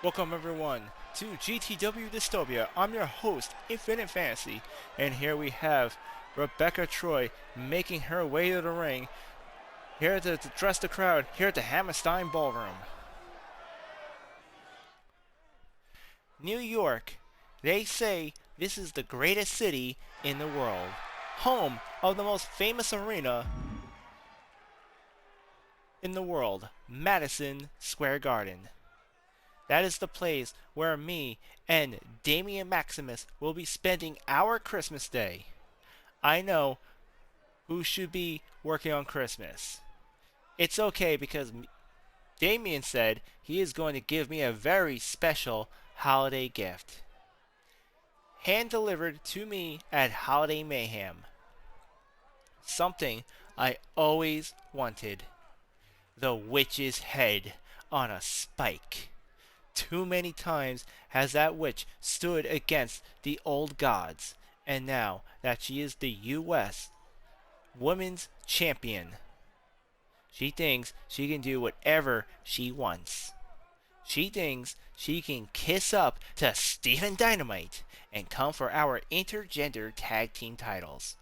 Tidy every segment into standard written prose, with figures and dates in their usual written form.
Welcome everyone to GTW Dystopia. I'm your host, Infinite Fantasy, and here we have Rebecca Troy making her way to the ring, here to address the crowd, here at the Hammerstein Ballroom. New York. They say this is the greatest city in the world, home of the most famous arena in the world, Madison Square Garden. That is the place where me and Damian Maximus will be spending our Christmas day. I know who should be working on Christmas. It's okay because Damian said he is going to give me a very special holiday gift. Hand delivered to me at Holiday Mayhem. Something I always wanted. The witch's head on a spike. Too many times has that witch stood against the old gods, and now that she is the U.S. Women's Champion, she thinks she can do whatever she wants. She thinks she can kiss up to Stephen Dynamite and come for our intergender tag team titles.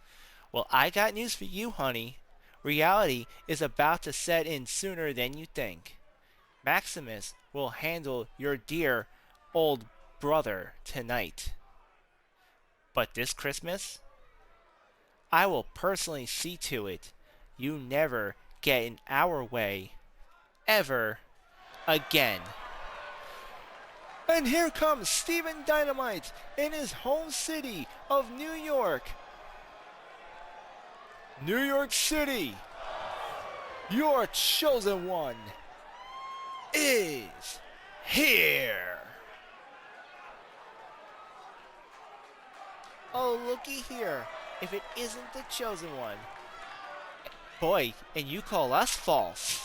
Well, I got news for you, honey. Reality is about to set in sooner than you think. Maximus will handle your dear old brother tonight. But this Christmas, I will personally see to it you never get in our way ever again. And here comes Stephen Dynamite in his home city of New York. New York City, your chosen one is here. Oh, looky here. If it isn't the chosen one. Boy, and you call us false.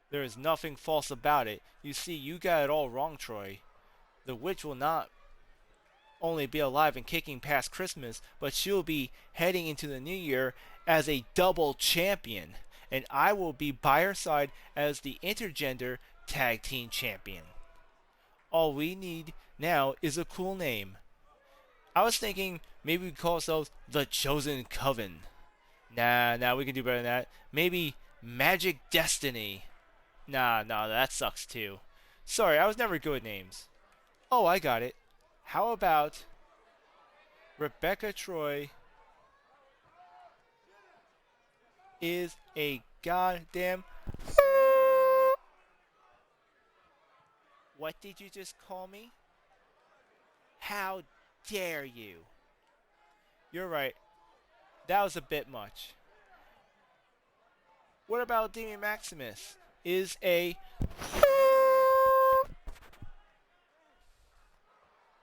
There is nothing false about it. You see, you got it all wrong, Troy. The witch will not only be alive and kicking past Christmas, but she'll be heading into the new year as a double champion. And I will be by her side as the intergender tag team champion. All we need now is a cool name. I was thinking maybe we'd call ourselves the Chosen Coven. Nah, we can do better than that. Maybe Magic Destiny. Nah, that sucks too. Sorry, I was never good with names. Oh, I got it. How about Rebecca Troy is a goddamn... What did you just call me? How dare you? You're right. That was a bit much. What about Damian Maximus? Is a...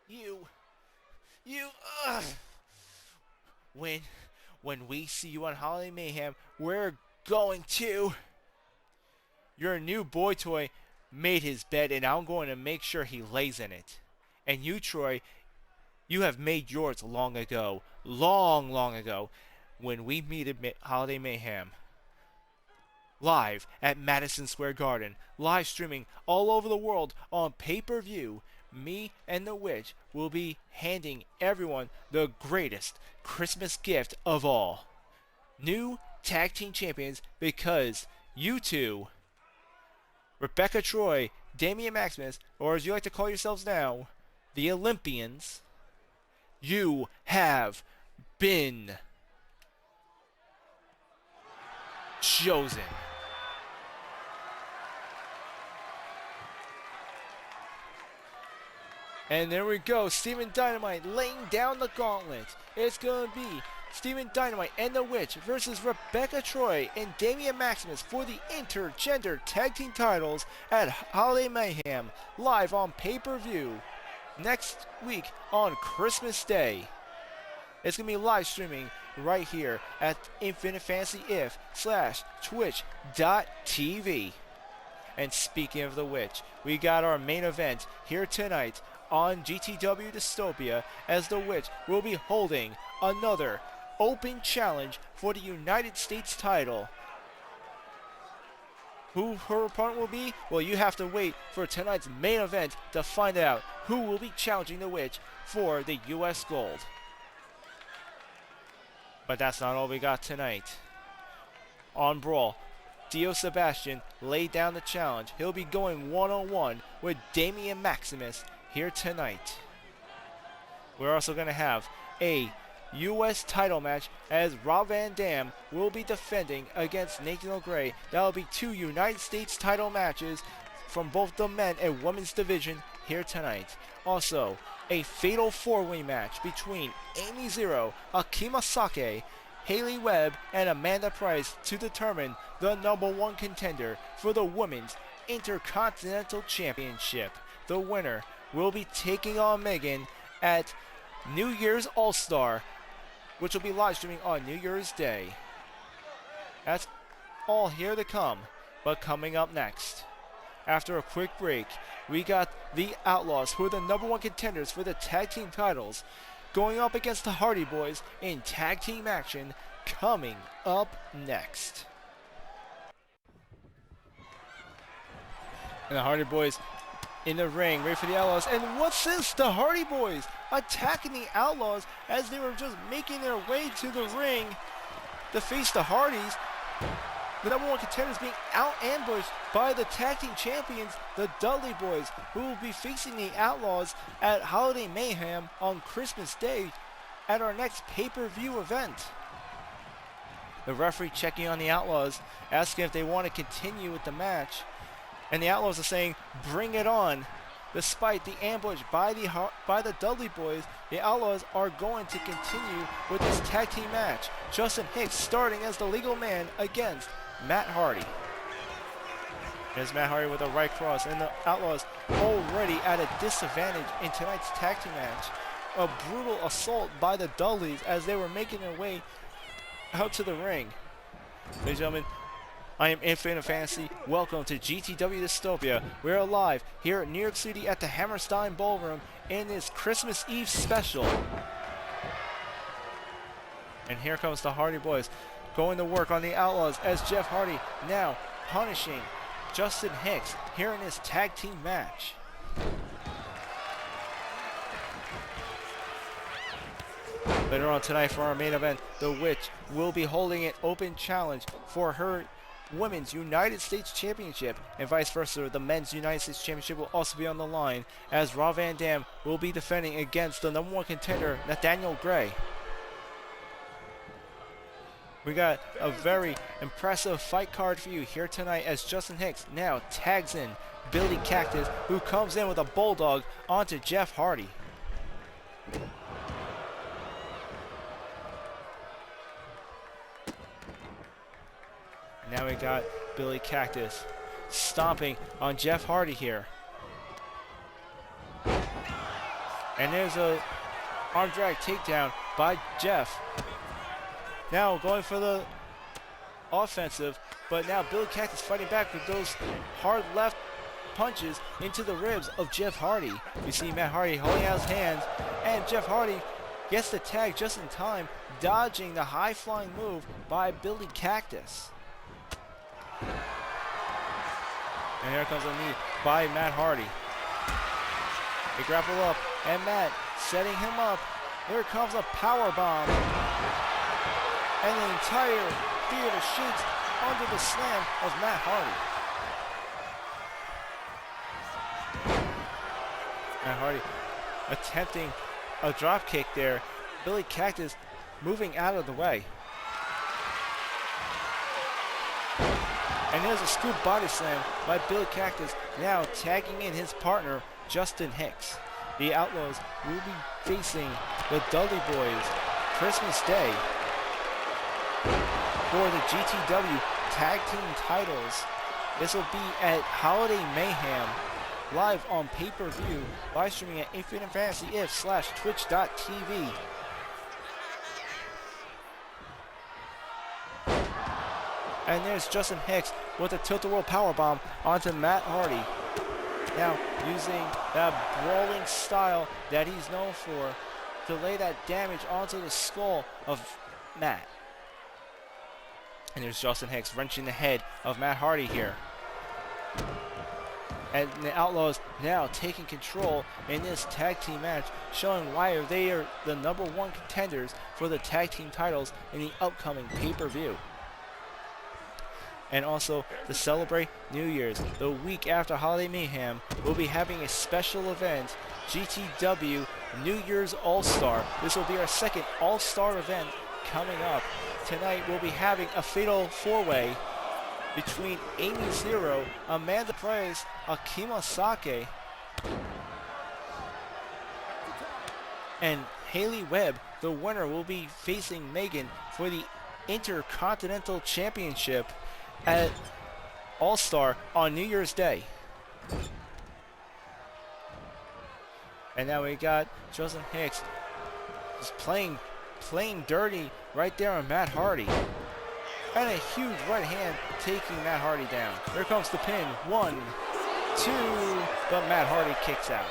You, when we see you on Holiday Mayhem, we're going to... Your new boy toy made his bed, and I'm going to make sure he lays in it. And you, Troy, you have made yours long ago. Long ago. When we meet at Holiday Mayhem. Live at Madison Square Garden. Live streaming all over the world on pay-per-view. Me and the witch will be handing everyone the greatest Christmas gift of all. New tag team champions, because you two, Rebecca Troy, Damian Maximus, or as you like to call yourselves now, the Olympians, you have been chosen. And there we go, Stephen Dynamite laying down the gauntlet. It's going to be Stephen Dynamite and the Witch versus Rebecca Troy and Damian Maximus for the intergender tag team titles at Holiday Mayhem, live on pay-per-view next week on Christmas Day. It's going to be live streaming right here at Infinite Fantasy If/Twitch.tv. And speaking of the Witch, we got our main event here tonight on GTW Dystopia, as the Witch will be holding another open challenge for the United States title Who her opponent will be? Well, you have to wait for tonight's main event to find out who will be challenging the witch for the US Gold. But that's not all we got tonight. On Brawl, Dio Sebation laid down the challenge. He'll be going one-on-one with Damian Maximus here tonight. We're also going to have a U.S. title match as Rob Van Dam will be defending against Nathaniel Grey. That will be 2 United States title matches from both the men and women's division here tonight. Also, a fatal 4-way match between Amy Zero, Akima Sake, Haley Webb, and Amanda Price to determine the #1 contender for the Women's Intercontinental Championship. The winner will be taking on Megan at New Year's All-Star, which will be live streaming on New Year's Day. That's all here to come, but coming up next, after a quick break, we got the Outlaws, who are the #1 contenders for the tag team titles, going up against the Hardy Boys in tag team action, coming up next. And the Hardy Boys in the ring, ready for the Outlaws. And what's this? The Hardy Boys attacking the Outlaws as they were just making their way to the ring to face the Hardys. The #1 contenders being out-ambushed by the tag team champions, the Dudley Boys, who will be facing the Outlaws at Holiday Mayhem on Christmas Day at our next pay-per-view event. The referee checking on the Outlaws, asking if they want to continue with the match. And the Outlaws are saying, bring it on. Despite the ambush by the Dudley Boys, the Outlaws are going to continue with this tag team match. Justin Hicks starting as the legal man against Matt Hardy. There's Matt Hardy with a right cross, and the Outlaws already at a disadvantage in tonight's tag team match. A brutal assault by the Dudleys as they were making their way out to the ring. Ladies and gentlemen, I am Infinite Fantasy. Welcome to GTW Dystopia. We're live here at New York City at the Hammerstein Ballroom in this Christmas Eve special. And here comes the Hardy Boys going to work on the Outlaws as Jeff Hardy now punishing Justin Hicks here in his tag team match. Later on tonight for our main event, the Witch will be holding an open challenge for her Women's United States Championship, and vice versa. The Men's United States Championship will also be on the line as Rob Van Dam will be defending against the #1 contender, Nathaniel Grey. We got a very impressive fight card for you here tonight as Justin Hicks now tags in Billy Cactus, who comes in with a bulldog onto Jeff Hardy. Now we got Billy Cactus stomping on Jeff Hardy here. And there's a arm drag takedown by Jeff. Now going for the offensive, but now Billy Cactus fighting back with those hard left punches into the ribs of Jeff Hardy. We see Matt Hardy holding out his hands, and Jeff Hardy gets the tag just in time, dodging the high-flying move by Billy Cactus. And here comes a knee by Matt Hardy. They grapple up, and Matt setting him up. Here comes a power bomb. And the entire theater shakes under the slam of Matt Hardy. Matt Hardy attempting a drop kick there. Billy Cactus moving out of the way. And there's a scoop body slam by Billy Cactus, now tagging in his partner, Justin Hicks. The Outlaws will be facing the Dudley Boys Christmas Day for the GTW Tag Team titles. This will be at Holiday Mayhem, live on pay-per-view, live streaming at infinitefantasyif/twitch.tv. And there's Justin Hicks with a tilt-a-whirl powerbomb onto Matt Hardy. Now using that brawling style that he's known for to lay that damage onto the skull of Matt. And there's Justin Hicks wrenching the head of Matt Hardy here. And the Outlaws now taking control in this tag team match, showing why they are the #1 contenders for the tag team titles in the upcoming pay-per-view. And also, to celebrate New Year's, the week after Holiday Mayhem, we'll be having a special event, GTW New Year's All-Star. This will be our second All-Star event coming up. Tonight we'll be having a fatal four-way between Amy Zero, Amanda Price, Akima Sake, and Haley Webb. The winner will be facing Megan for the Intercontinental Championship at All-Star on New Year's Day. And now we got Justin Hicks just playing dirty right there on Matt Hardy. And a huge right hand taking Matt Hardy down. Here comes the pin. 1, 2, but Matt Hardy kicks out.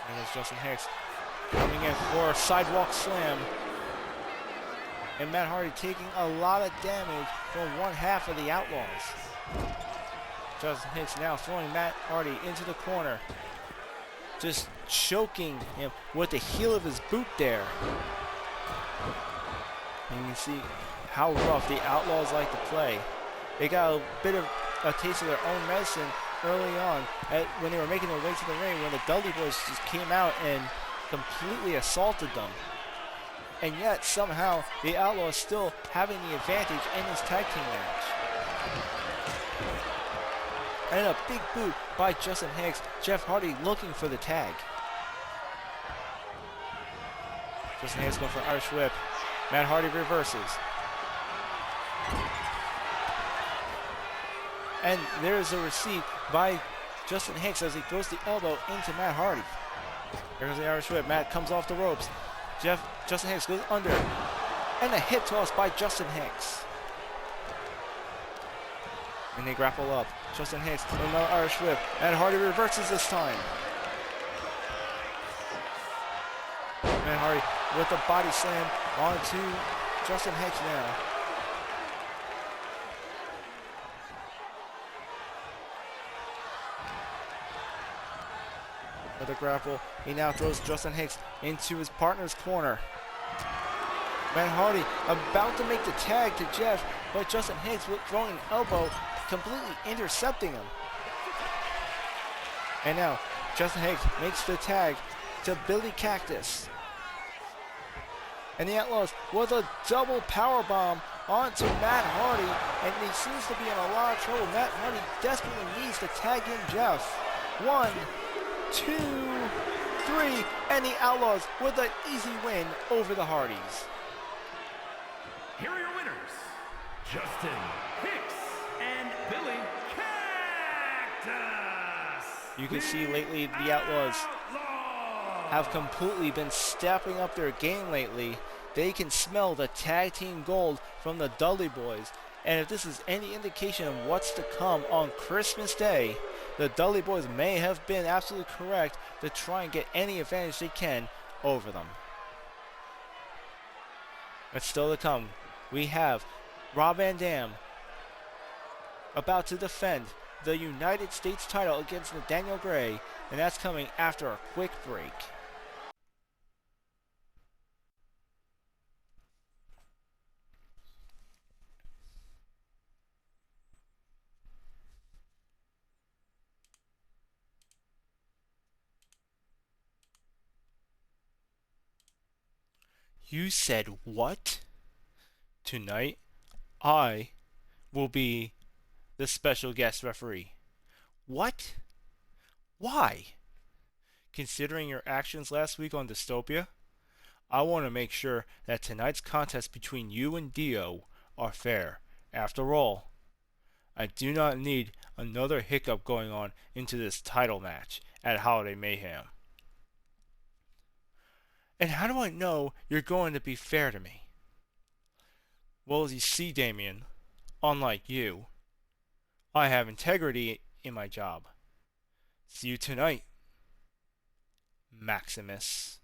And there's Justin Hicks coming in for a sidewalk slam. And Matt Hardy taking a lot of damage from one half of the Outlaws. Justin Hicks now throwing Matt Hardy into the corner. Just choking him with the heel of his boot there. And you can see how rough the Outlaws like to play. They got a bit of a taste of their own medicine early on when they were making their way to the ring, when the Dudley Boys just came out and completely assaulted them. And yet somehow the Outlaws still having the advantage in this tag team match. And a big boot by Justin Hicks. Jeff Hardy looking for the tag. Justin Hicks going for Irish whip. Matt Hardy reverses. And there's a receipt by Justin Hicks as he throws the elbow into Matt Hardy. Here goes the Irish whip. Matt comes off the ropes. Justin Hicks goes under. And a hip toss by Justin Hicks. And they grapple up. Justin Hicks with another Irish whip. Matt Hardy reverses this time. Matt Hardy with a body slam onto Justin Hicks now. With a grapple, he now throws Justin Hicks into his partner's corner. Matt Hardy about to make the tag to Jeff, but Justin Hicks with throwing an elbow, completely intercepting him. And now Justin Hicks makes the tag to Billy Cactus. And the Outlaws with a double powerbomb onto Matt Hardy, and he seems to be in a lot of trouble. Matt Hardy desperately needs to tag in Jeff. 1, 2, 3, and the Outlaws with an easy win over the Hardys. Here are your winners, Justin Hicks and Billy Cactus. You can see lately the Outlaws have completely been stepping up their game lately. They can smell the tag team gold from the Dudley Boys. And if this is any indication of what's to come on Christmas Day, the Dudley Boys may have been absolutely correct to try and get any advantage they can over them. But still to come, we have Rob Van Dam about to defend the United States title against Nathaniel Grey, and that's coming after a quick break. You said what? Tonight, I will be the special guest referee. What? Why? Considering your actions last week on Dystopia, I want to make sure that tonight's contest between you and Dio are fair. After all, I do not need another hiccup going on into this title match at Holiday Mayhem. And how do I know you're going to be fair to me? Well, as you see, Damian, unlike you, I have integrity in my job. See you tonight, Maximus.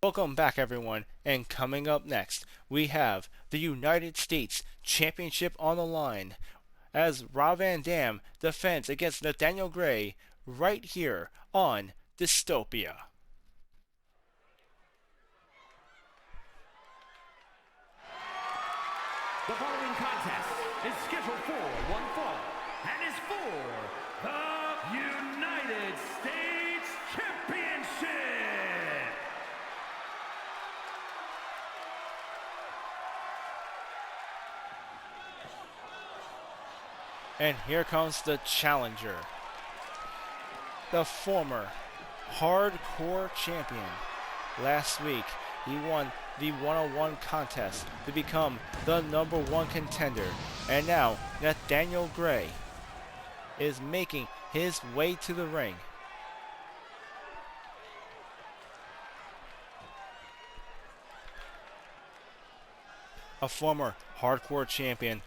Welcome back, everyone, and coming up next, we have the United States Championship on the line as Rob Van Dam defends against Nathaniel Grey right here on Dystopia. The following contest is scheduled for one fall and is for the United States Championship. And here comes the challenger, the former hardcore champion. Last week, he won the one-on-one contest to become the #1 contender. And now, Nathaniel Grey is making his way to the ring. A former hardcore champion.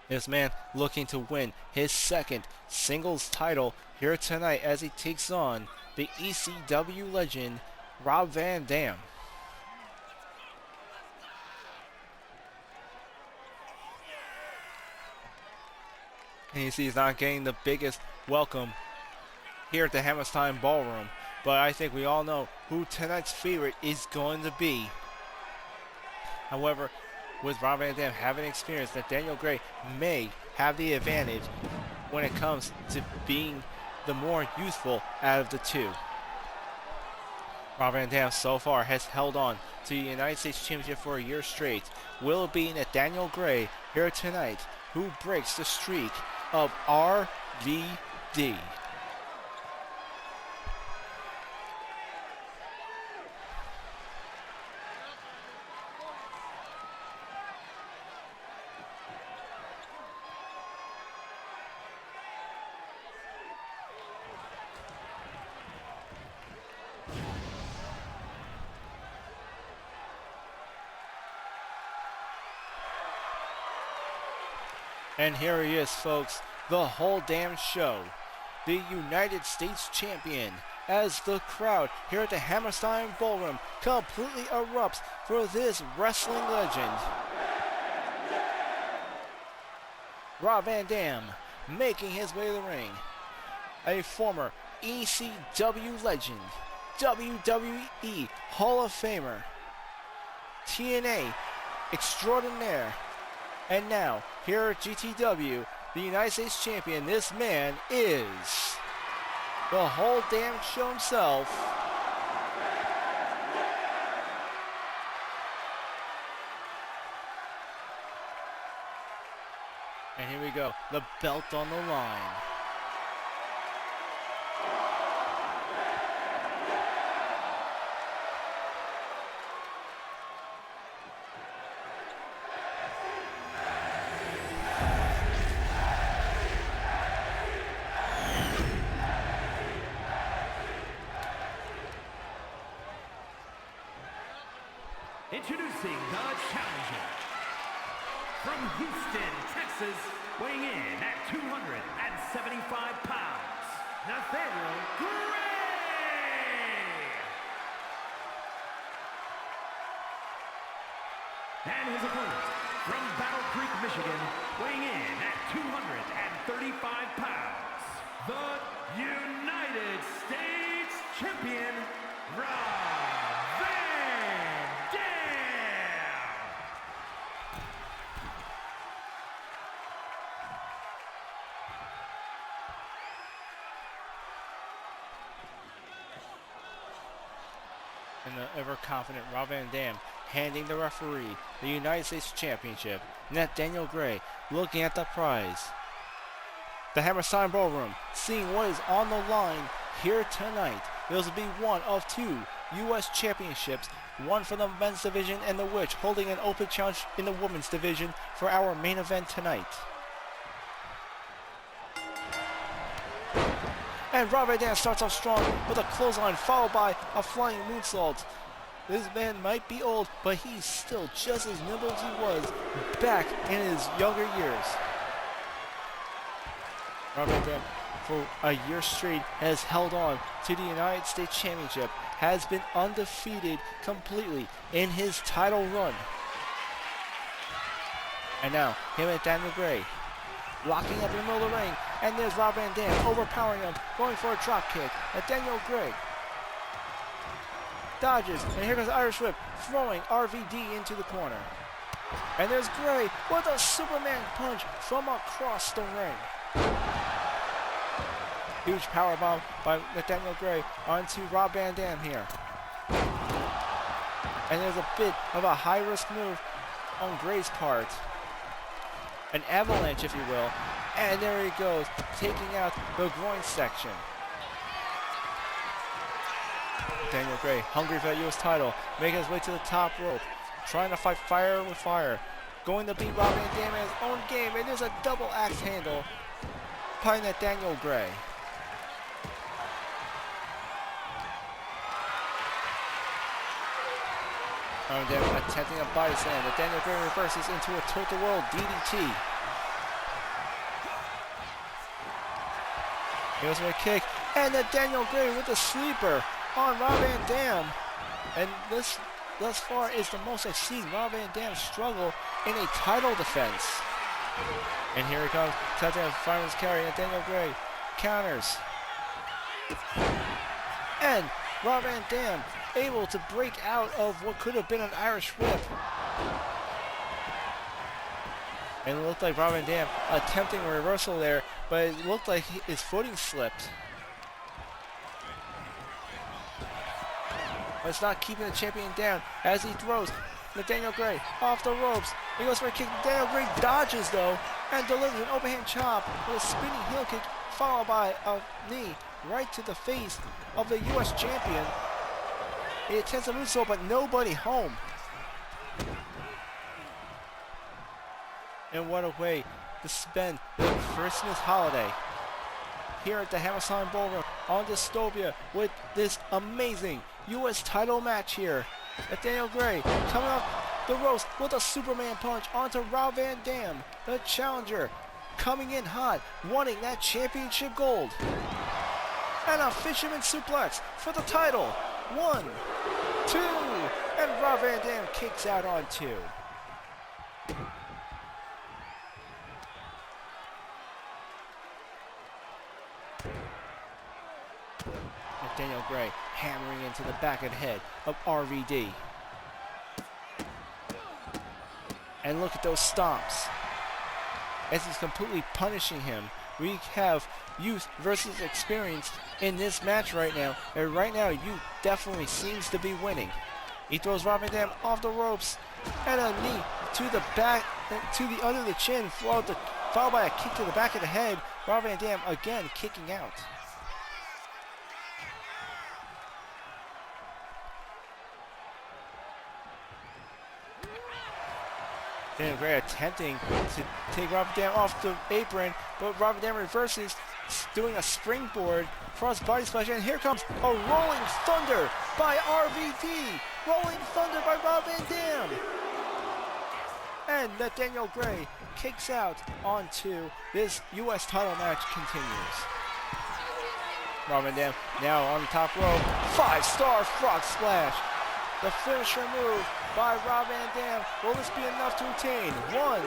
This man looking to win his second singles title here tonight as he takes on the ECW legend, Rob Van Dam. And you see he's not getting the biggest welcome here at the Hammerstein Ballroom, but I think we all know who tonight's favorite is going to be. However, with Rob Van Dam having experience, Nathaniel Grey may have the advantage when it comes to being the more youthful out of the two. Rob Van Dam so far has held on to the United States Championship for a year straight. Will it be Nathaniel Grey here tonight who breaks the streak of RVD? And here he is, folks, the whole damn show. The United States Champion, as the crowd here at the Hammerstein Ballroom completely erupts for this wrestling legend. Rob Van Dam making his way to the ring. A former ECW legend, WWE Hall of Famer, TNA extraordinaire. And now, here at GTW, the United States Champion, this man is the whole damn show himself. And here we go, the belt on the line. Introducing the challenger, from Houston, Texas, weighing in at 275 pounds, Nathaniel Grey! And his opponent, from Battle Creek, Michigan, weighing in at 235 pounds, the United States Champion, Rob Van Dam! And the ever-confident Rob Van Dam handing the referee the United States Championship. Nathaniel Grey looking at the prize. The Hammerstein Ballroom seeing what is on the line here tonight. This will be one of two U.S. championships, one for the men's division and the Witch holding an open challenge in the women's division for our main event tonight. And Rob Van Dam starts off strong with a clothesline followed by a flying moonsault. This man might be old, but he's still just as nimble as he was back in his younger years. Rob Van Dam for a year straight has held on to the United States Championship, has been undefeated completely in his title run. And now, him and Nathaniel Grey locking up in the middle of the ring, and there's Rob Van Dam overpowering him, going for a drop kick. Nathaniel Grey dodges, and here comes the Irish Whip, throwing RVD into the corner. And there's Grey with a Superman punch from across the ring. Huge powerbomb by Nathaniel Grey onto Rob Van Dam here. And there's a bit of a high-risk move on Grey's part. An avalanche, if you will. And there he goes, taking out the groin section. Nathaniel Grey, hungry for that U.S. title, making his way to the top rope, trying to fight fire with fire, going to beat Rob Van Dam in his own game, and there's a double axe handle by Nathaniel Grey. Rob Van Dam attempting a body slam. Nathaniel Grey reverses into a tilt-the-world DDT. Here's a kick, and Nathaniel Grey with a sleeper on Rob Van Dam. And this thus far is the most I've seen Rob Van Dam struggle in a title defense. And here he comes, attempting a fireman's carry. Nathaniel Grey counters. And Rob Van Dam able to break out of what could have been an Irish Whip. And it looked like Rob Van Dam attempting a reversal there, but it looked like his footing slipped. But it's not keeping the champion down as he throws Nathaniel Grey off the ropes. He goes for a kick. Nathaniel Grey dodges though and delivers an overhand chop with a spinning heel kick followed by a knee right to the face of the U.S. champion. He attempts a moonsault, but nobody home. And what a way to spend the Christmas holiday here at the Hammerstein Ballroom on Dystopia with this amazing U.S. title match here. Nathaniel Grey coming off the ropes with a Superman punch onto Rob Van Dam, the challenger, coming in hot, wanting that championship gold. And a fisherman suplex for the title. 1, 2, and Rob Van Dam kicks out on 2. Nathaniel Grey hammering into the back of the head of RVD. And look at those stomps. As he's completely punishing him. We have youth versus experience in this match right now. And right now, youth definitely seems to be winning. He throws Rob Van Dam off the ropes. And a knee to the back, to the under the chin, followed by a kick to the back of the head. Rob Van Dam again kicking out. Nathaniel Grey attempting to take Rob Van Dam off the apron, but Rob Van Dam reverses, doing a springboard cross body splash, and here comes a rolling thunder by RVD. Rolling thunder by Rob Van Dam. And Nathaniel Grey kicks out onto this U.S. title match continues. Rob Van Dam now on the top rope, 5-star frog splash. The finisher move by Rob Van Dam. Will this be enough to retain? 1,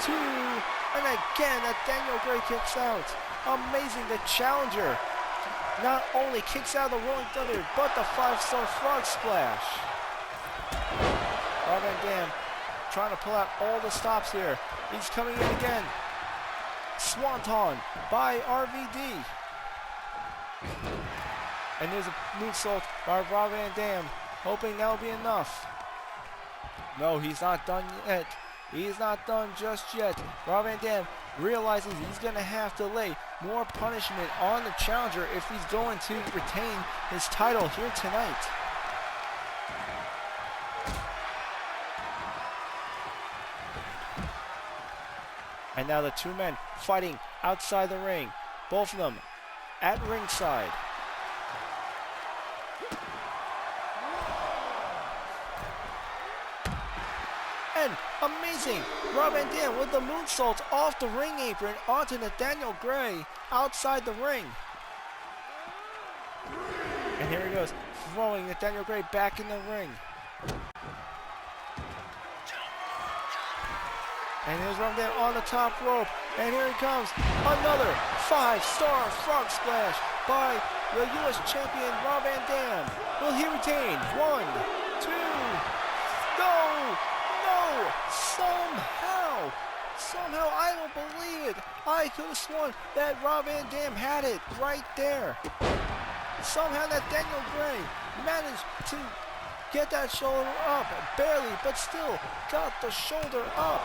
2, and again Nathaniel Grey kicks out. Amazing, the challenger not only kicks out the Rolling Thunder, but the 5-star frog splash. Rob Van Dam trying to pull out all the stops here. He's coming in again. Swanton by RVD. And there's a moonsault by Rob Van Dam, hoping that'll be enough. No, he's not done yet. He's not done just yet. Rob Van Dam realizes he's going to have to lay more punishment on the challenger if he's going to retain his title here tonight. And now the two men fighting outside the ring. Both of them at ringside. And And amazing, Rob Van Dam with the moonsault off the ring apron onto Nathaniel Grey outside the ring. And here he goes, throwing Nathaniel Grey back in the ring. And here's Rob Van Dam on the top rope. And here he comes, another 5-star frog splash by the U.S. champion Rob Van Dam. Will he retain? 1, 2, no, somehow, I don't believe it. I could have sworn that Rob Van Dam had it right there. Somehow Nathaniel Grey managed to get that shoulder up, barely, but still got the shoulder up.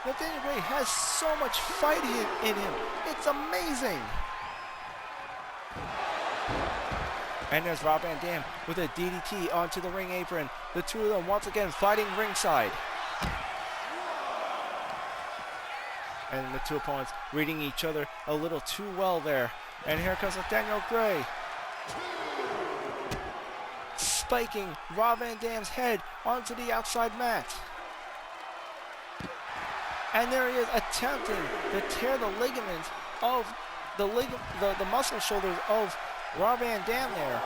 Nathaniel Grey has so much fight in him. It's amazing. And there's Rob Van Dam with a DDT onto the ring apron. The two of them once again fighting ringside. And the two opponents reading each other a little too well there. And here comes Nathaniel Grey, spiking Rob Van Dam's head onto the outside mat. And there he is, attempting to tear the ligaments of the muscle shoulders of Rob Van Dam there.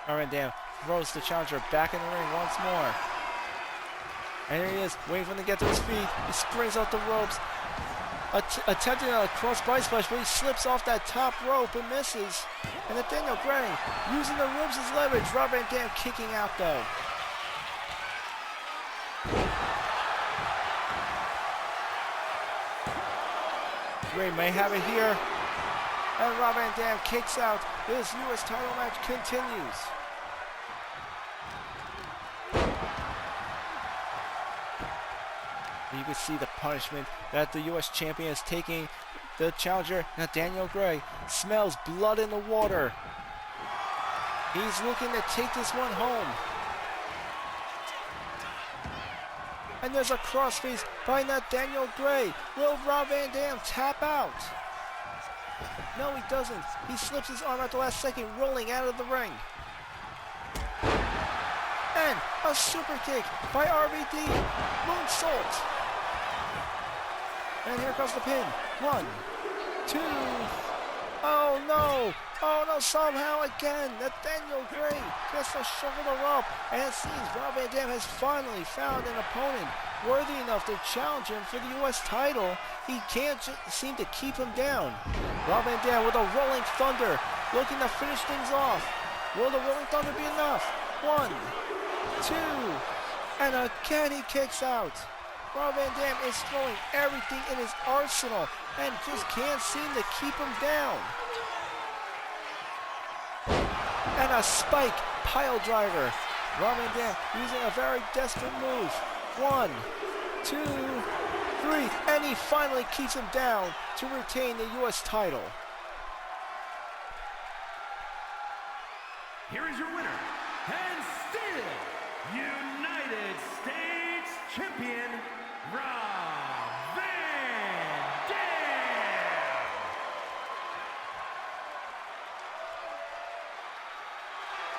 Rob Van Dam throws the challenger back in the ring once more. And here he is, waiting for him to get to his feet. He springs out the ropes, attempting a cross body splash, but he slips off that top rope and misses. And Nathaniel Grey using the ropes as leverage. Rob Van Dam kicking out though. Grey may have it here. And Rob Van Dam kicks out. This U.S. title match continues. You can see the punishment that the U.S. champion is taking. The challenger, Nathaniel Grey, smells blood in the water. He's looking to take this one home. And there's a crossface by Nathaniel Grey. Will Rob Van Dam tap out? No, he doesn't. He slips his arm at the last second, rolling out of the ring. And a super kick by RVD. Moonsault. And here comes the pin. 1, 2. Oh no, somehow again, Nathaniel Grey gets the shoulder up. And it seems Rob Van Dam has finally found an opponent worthy enough to challenge him for the U.S. title. He can't seem to keep him down. Rob Van Dam with a rolling thunder, looking to finish things off. Will the rolling thunder be enough? 1, 2, and again he kicks out. Rob Van Dam is throwing everything in his arsenal and just can't seem to keep him down. And a spike pile driver. Rob Van Dam using a very desperate move. 1, 2, 3, and he finally keeps him down to retain the U.S. title. Here is your winner, and still United States Champion, Rob Van Dam.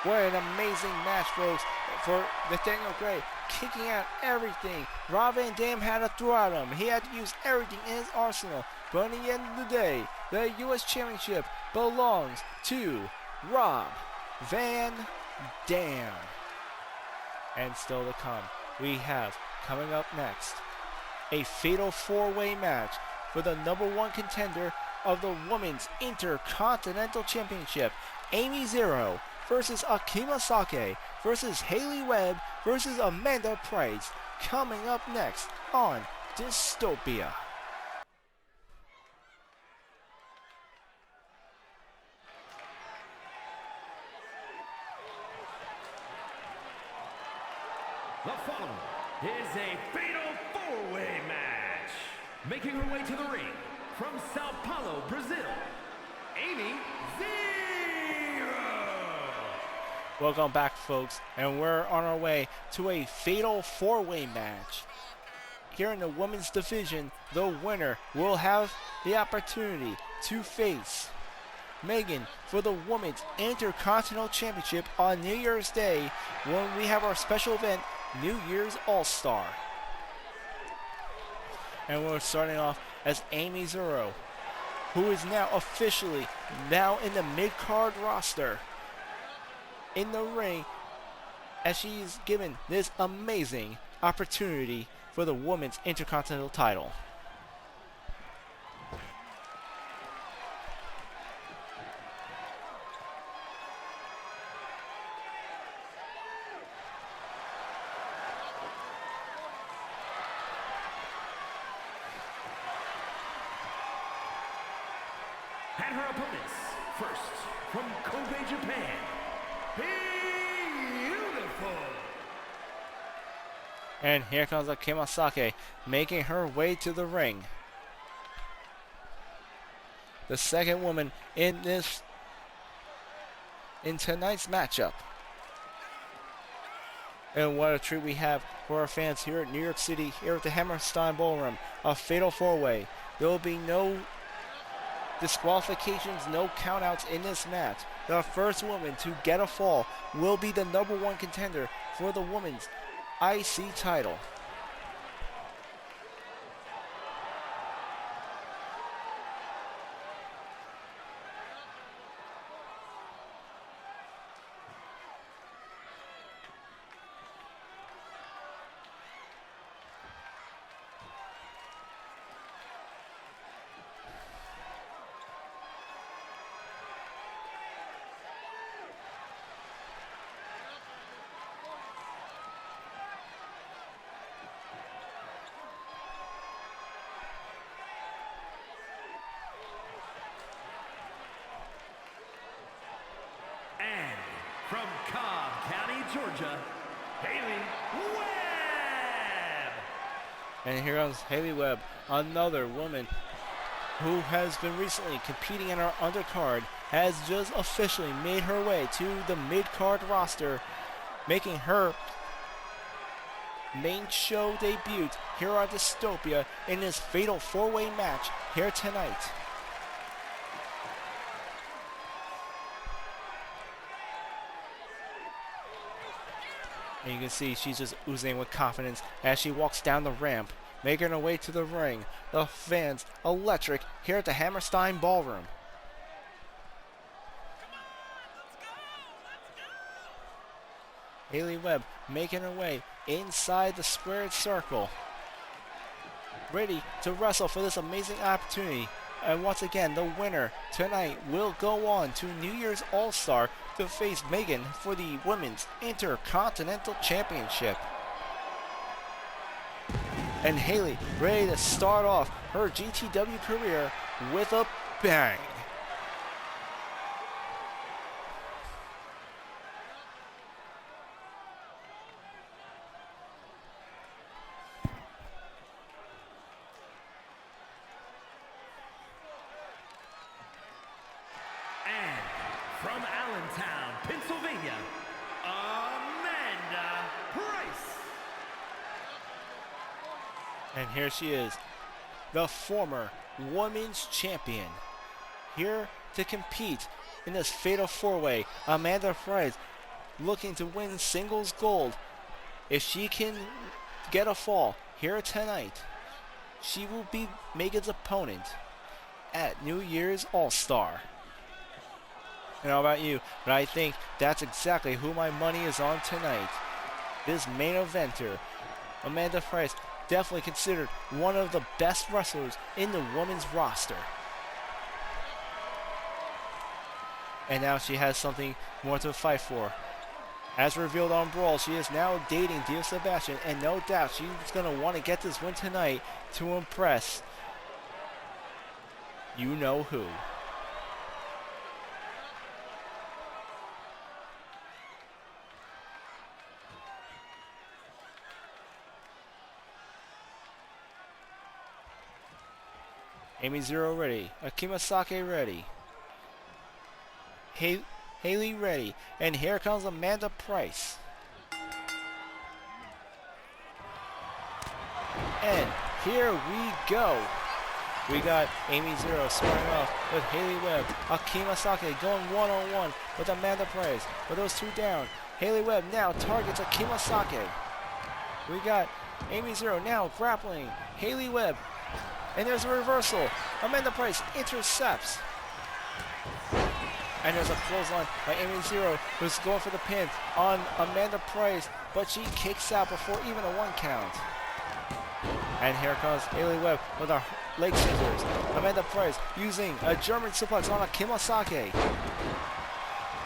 What an amazing match, folks, for Nathaniel Grey, kicking out everything Rob Van Dam had to throw at him. He had to use everything in his arsenal. But in the end of the day, the U.S. Championship belongs to Rob Van Dam. And still to come, we have, coming up next, a fatal 4-way match for the #1 contender of the Women's Intercontinental Championship, Amy Zero versus Akima Sake versus Haley Webb versus Amanda Price, coming up next on Dystopia. The following is a fatal 4-way match. Making her way to the ring from Sao Paulo, Brazil, Amy Zero. Welcome back, folks, and we're on our way to a fatal 4-way match. Here in the women's division, the winner will have the opportunity to face Megan for the Women's Intercontinental Championship on New Year's Day when we have our special event, New Year's All-Star. And we're starting off as Amy Zero, who is now officially in the mid-card roster in the ring as she's given this amazing opportunity for the Women's Intercontinental title. And her opponents, first, from Kobe, Japan, Beautiful. And here comes Akima Sake, making her way to the ring. The second woman in tonight's matchup. And what a treat we have for our fans here at New York City, here at the Hammerstein Ballroom, a fatal four-way. There will be no disqualifications, no countouts in this match. The first woman to get a fall will be the #1 contender for the women's IC title. From Cobb County, Georgia, Haley Webb. And here comes Haley Webb, another woman who has been recently competing in our undercard, has just officially made her way to the mid-card roster, making her main show debut here on Dystopia in this fatal four-way match here tonight. And you can see she's just oozing with confidence as she walks down the ramp, making her way to the ring. The fans electric here at the Hammerstein Ballroom. Haley Webb making her way inside the squared circle, ready to wrestle for this amazing opportunity. And once again, the winner tonight will go on to New Year's All-Star to face Megan for the Women's Intercontinental Championship. And Haley ready to start off her GTW career with a bang. From Allentown, Pennsylvania, Amanda Price. And here she is, the former women's champion, here to compete in this fatal four-way. Amanda Price looking to win singles gold. If she can get a fall here tonight, she will be Megan's opponent at New Year's All-Star. I don't know about you, but I think that's exactly who my money is on tonight. This main eventer, Amanda Price, definitely considered one of the best wrestlers in the women's roster. And now she has something more to fight for. As revealed on Brawl, she is now dating Dio Sebation, and no doubt she's going to want to get this win tonight to impress you know who. Amy Zero ready. Akima Sake ready. Haley ready. And here comes Amanda Price. And here we go. We got Amy Zero squaring off with Haley Webb. Akima Sake going one-on-one with Amanda Price. With those two down, Haley Webb now targets Akima Sake. We got Amy Zero now grappling Haley Webb. And there's a reversal. Amanda Price intercepts. And there's a clothesline by Amy Zero, who's going for the pin on Amanda Price, but she kicks out before even a 1 count. And here comes Haley Webb with our leg scissors. Amanda Price using a German suplex on Akima Sake.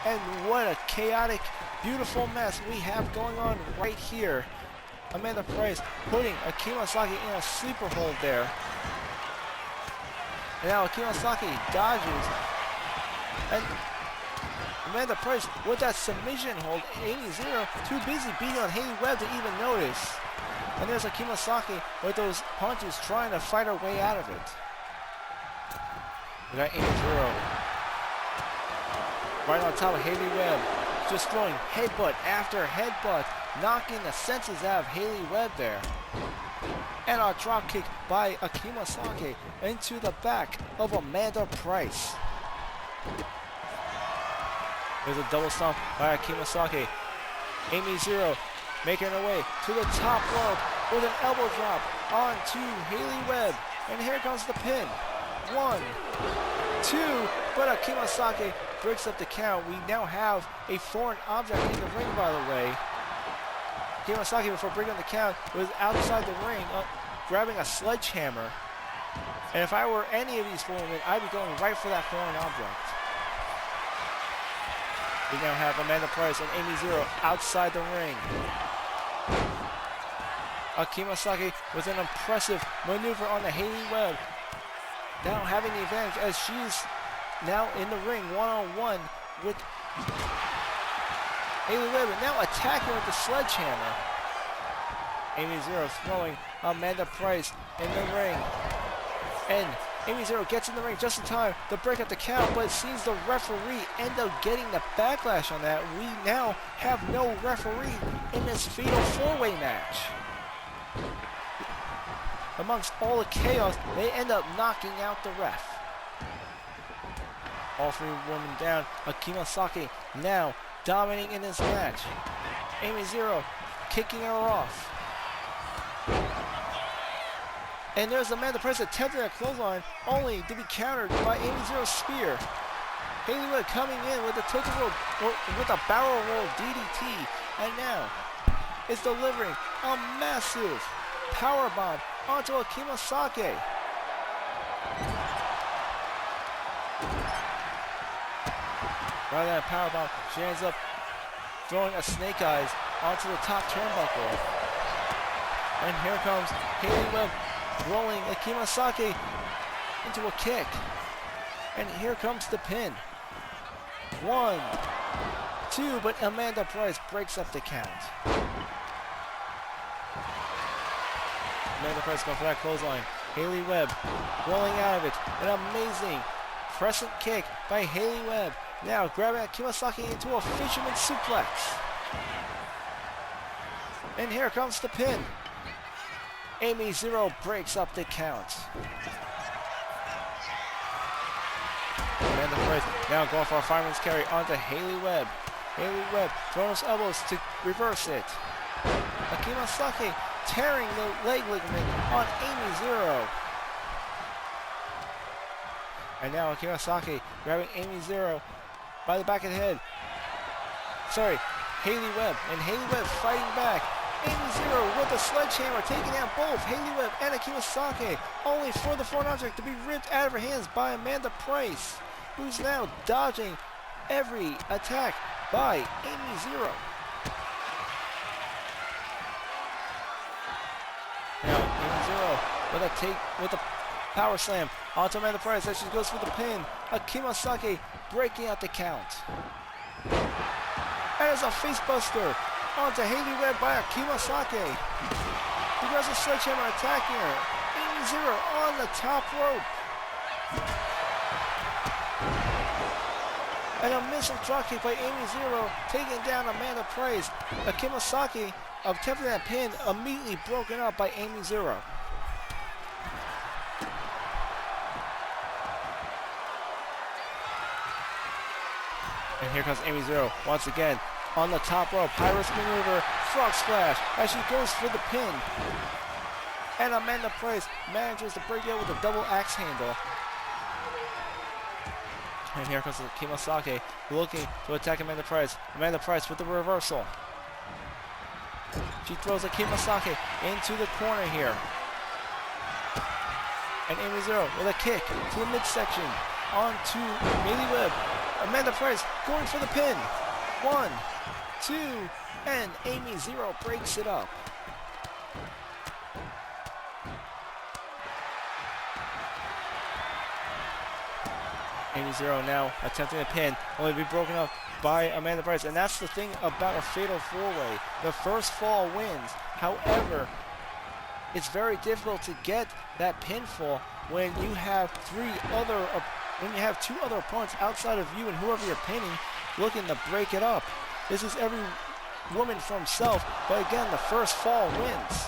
And what a chaotic, beautiful mess we have going on right here. Amanda Price putting Akima Sake in a sleeper hold there. And now Akima Sake dodges. And Amanda Price with that submission hold. Amy Zero too busy beating on Haley Webb to even notice. And there's Akima Sake with those punches trying to fight her way out of it. We got Amy Zero right on top of Haley Webb, just throwing headbutt after headbutt, knocking the senses out of Haley Webb there. And a drop kick by Akima Sake into the back of Amanda Price. There's a double stomp by Akima Sake. Amy Zero making her way to the top rope with an elbow drop onto Haley Webb. And here comes the pin. 1, 2, but Akima Sake breaks up the count. We now have a foreign object in the ring, by the way. Akima Sake, before breaking the count, was outside the ring, grabbing a sledgehammer. And if I were any of these 4 women, I'd be going right for that foreign object. We now have Amanda Price and Amy Zero outside the ring. Akima Sake with an impressive maneuver on the Haley Webb. Now having the advantage as she's now in the ring one-on-one with Haley Webb, and now attacking with the sledgehammer. Amy Zero throwing Amanda Price in the ring. And Amy Zero gets in the ring just in time to break up the count, but it seems the referee ended up getting the backlash on that. We now have no referee in this fatal 4-way match. Amongst all the chaos, they end up knocking out the ref. All 3 women down. Akima Sake now dominating in this match. Amy Zero kicking her off. And there's Amanda Price attempting a clothesline, only to be countered by Amy Zero's spear. Haley Webb coming in with a with a barrel roll DDT, and now is delivering a massive powerbomb onto Akima Sake. Rather than a powerbomb, she ends up throwing a snake eyes onto the top turnbuckle. And here comes Haley Webb rolling Akima Sake into a kick. And here comes the pin. 1, 2, but Amanda Price breaks up the count. Amanda Price going for that clothesline. Haley Webb rolling out of it. An amazing crescent kick by Haley Webb. Now grabbing Akima Sake into a fisherman suplex. And here comes the pin. Amy Zero breaks up the count. Amanda Price now going for a fireman's carry onto Haley Webb. Haley Webb throwing those elbows to reverse it. Akima Sake tearing the leg ligament on Amy Zero. And now Akima Sake grabbing Amy Zero by the back of the head. Sorry, Haley Webb. And Haley Webb fighting back. Amy Zero with a sledgehammer taking out both Haley Webb and Akima Sake, only for the foreign object to be ripped out of her hands by Amanda Price, who's now dodging every attack by Amy Zero. Now Amy Zero with a power slam onto Amanda Price as she goes for the pin. Akima Sake breaking out the count. And there's a face buster onto Haley Webb by Akima Sake. He grabs a sledgehammer attacking her. Amy Zero on the top rope. And a missile dropkick by Amy Zero taking down Amanda Price. Akima Sake attempting that pin, immediately broken up by Amy Zero. And here comes Amy Zero once again on the top rope. High risk maneuver, frog splash as she goes for the pin. And Amanda Price manages to break it with a double axe handle. And here comes Kimasake looking to attack Amanda Price. Amanda Price with the reversal. She throws a Kimasake into the corner here. And Amy Zero with a kick to the midsection onto Melee Webb. Amanda Price going for the pin. 1, 2, and Amy Zero breaks it up. Amy Zero now attempting a pin, only to be broken up by Amanda Price. And that's the thing about a fatal four-way. The first fall wins. However, it's very difficult to get that pinfall when you have two other opponents outside of you and whoever you're pinning looking to break it up. This is every woman for himself, but again, the first fall wins.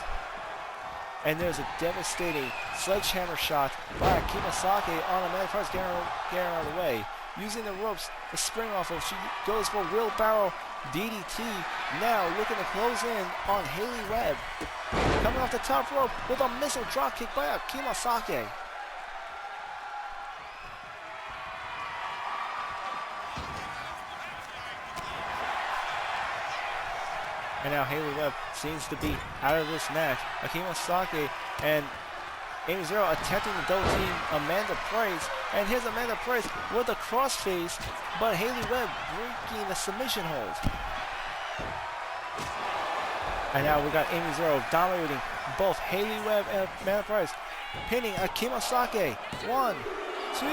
And there's a devastating sledgehammer shot by Kimasake on Amanda Price, getting her out of the way. Using the ropes to spring off of, she goes for wheelbarrow DDT. Now looking to close in on Haley Webb. Coming off the top rope with a missile drop kick by Kimasake. And now Haley Webb seems to be out of this match. Akima Sake and Amy Zero attempting to double team Amanda Price. And here's Amanda Price with a crossface, but Haley Webb breaking the submission hold. And now we got Amy Zero dominating both Haley Webb and Amanda Price, pinning Akima Sake. 1, 2,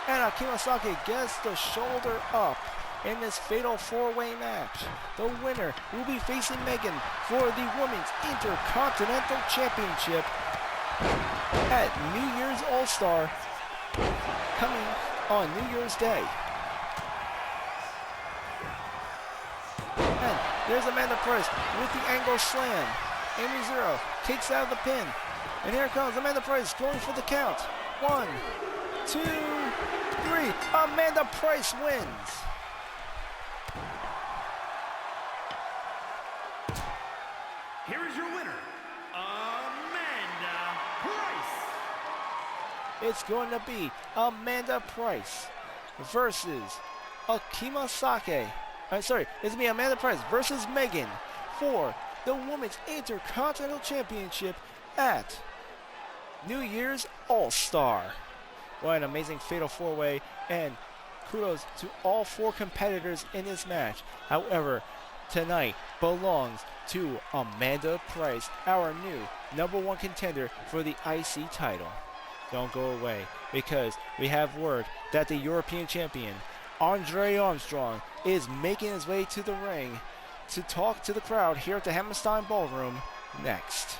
and Akima Sake gets the shoulder up. In this fatal four-way match, the winner will be facing Megan for the Women's Intercontinental Championship at New Year's All-Star coming on New Year's Day. And there's Amanda Price with the angle slam. Amy Zero kicks out of the pin. And here comes Amanda Price going for the count. 1, 2, 3. Amanda Price wins. Here is your winner, Amanda Price. It's going to be Amanda Price versus Akima Sake. It's going to be Amanda Price versus Megan for the Women's Intercontinental Championship at New Year's All-Star. What an amazing fatal four-way, and kudos to all 4 competitors in this match. However, tonight belongs to Amanda Price, our new #1 contender for the IC title. Don't go away, because we have word that the European champion, Andre Armstrong, is making his way to the ring to talk to the crowd here at the Hammerstein Ballroom next.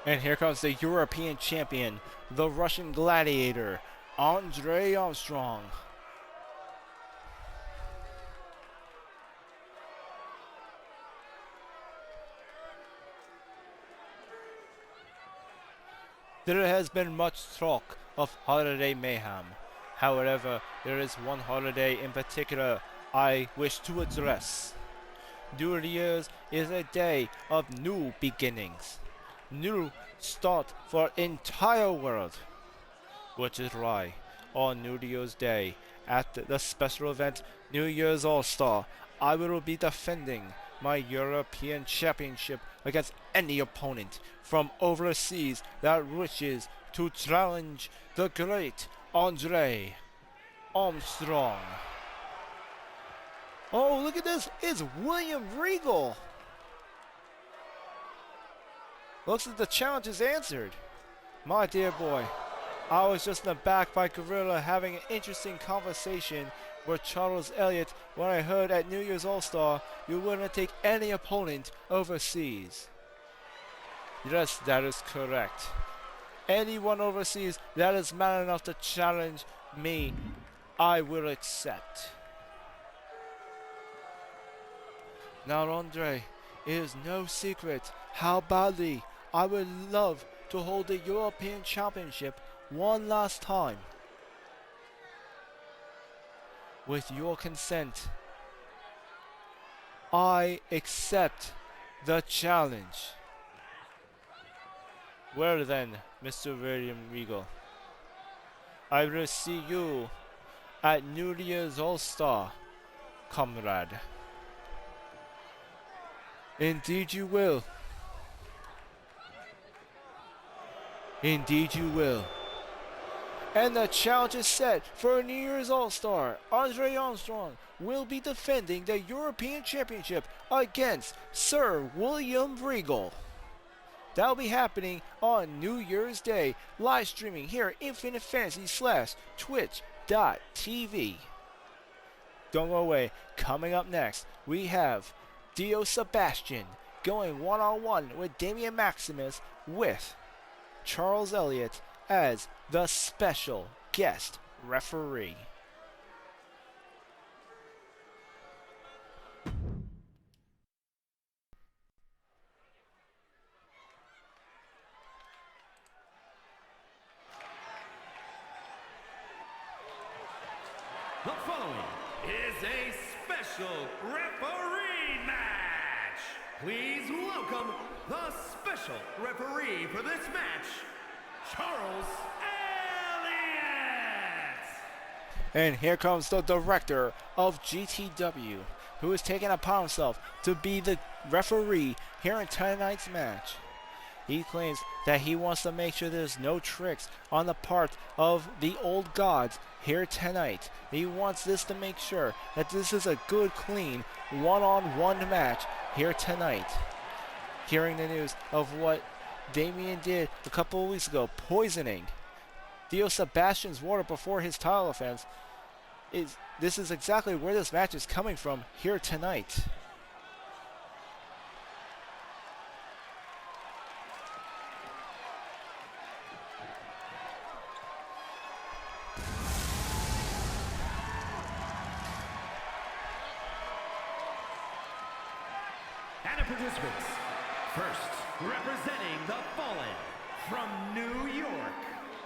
And here comes the European champion, the Russian gladiator, Andre Armstrong. There has been much talk of holiday mayhem. However, there is one holiday in particular I wish to address. New Year's is a day of new beginnings. New start for entire world. Which is why, on New Year's Day, at the special event New Year's All-Star, I will be defending my European Championship against any opponent from overseas that wishes to challenge the great Andre Armstrong. Oh, look at this! It's William Regal! Looks like the challenge is answered. My dear boy, I was just in the back by Gorilla having an interesting conversation with Charles Elliott when I heard at New Year's All-Star you wouldn't take any opponent overseas. Yes, that is correct. Anyone overseas that is man enough to challenge me, I will accept. Now, Andre, it is no secret how badly I would love to hold the European Championship one last time. With your consent, I accept the challenge. Well then, Mr. William Regal, I will see you at New Year's All-Star, comrade. Indeed you will. Indeed you will. And the challenge is set for New Year's All-Star. Andre Armstrong will be defending the European Championship against Sir William Regal. That'll be happening on New Year's Day, live streaming here at Infinite Fantasy / Twitch.tv. Don't go away. Coming up next, we have Dio Sebation going one-on-one with Damian Maximus with Charles Elliott as the special guest referee. The following is a special referee match. Please welcome the special referee for this match, Charles Elliott. And here comes the director of GTW, who is taking upon himself to be the referee here in tonight's match. He claims that he wants to make sure there's no tricks on the part of the old gods here tonight. He wants this to make sure that this is a good, clean, one-on-one match here tonight. Hearing the news of what Damian did a couple of weeks ago, poisoning Dio Sebastian's water before his title offense, this is exactly where this match is coming from here tonight. And the participants, first representing the Fallen from New York,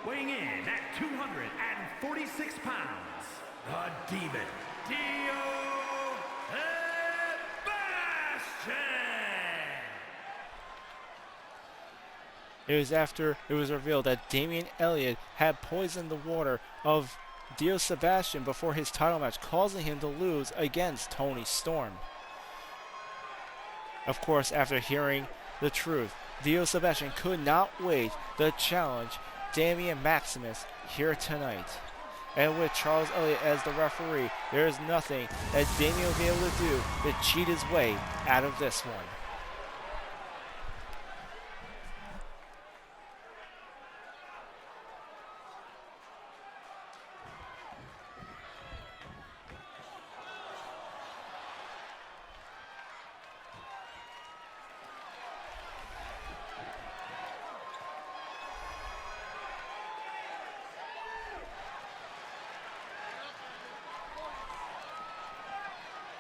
weighing in at 246 pounds, the Demon, Dio Sebation. It was after it was revealed that Damian Elliott had poisoned the water of Dio Sebation before his title match, causing him to lose against Tony Storm. Of course, after hearing the truth, Dio Sebation could not wait to challenge Damian Maximus here tonight. And with Charles Elliott as the referee, there is nothing that Damian will be able to do to cheat his way out of this one.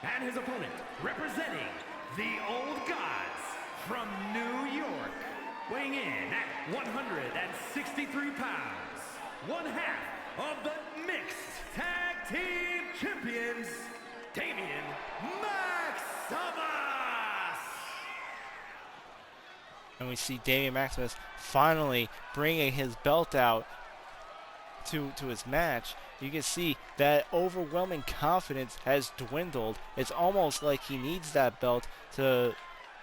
And his opponent, representing the Old Gods from New York, weighing in at 163 pounds, one half of the Mixed Tag Team Champions, Damian Maximus. And we see Damian Maximus finally bringing his belt out to his match. You can see that overwhelming confidence has dwindled. It's almost like he needs that belt to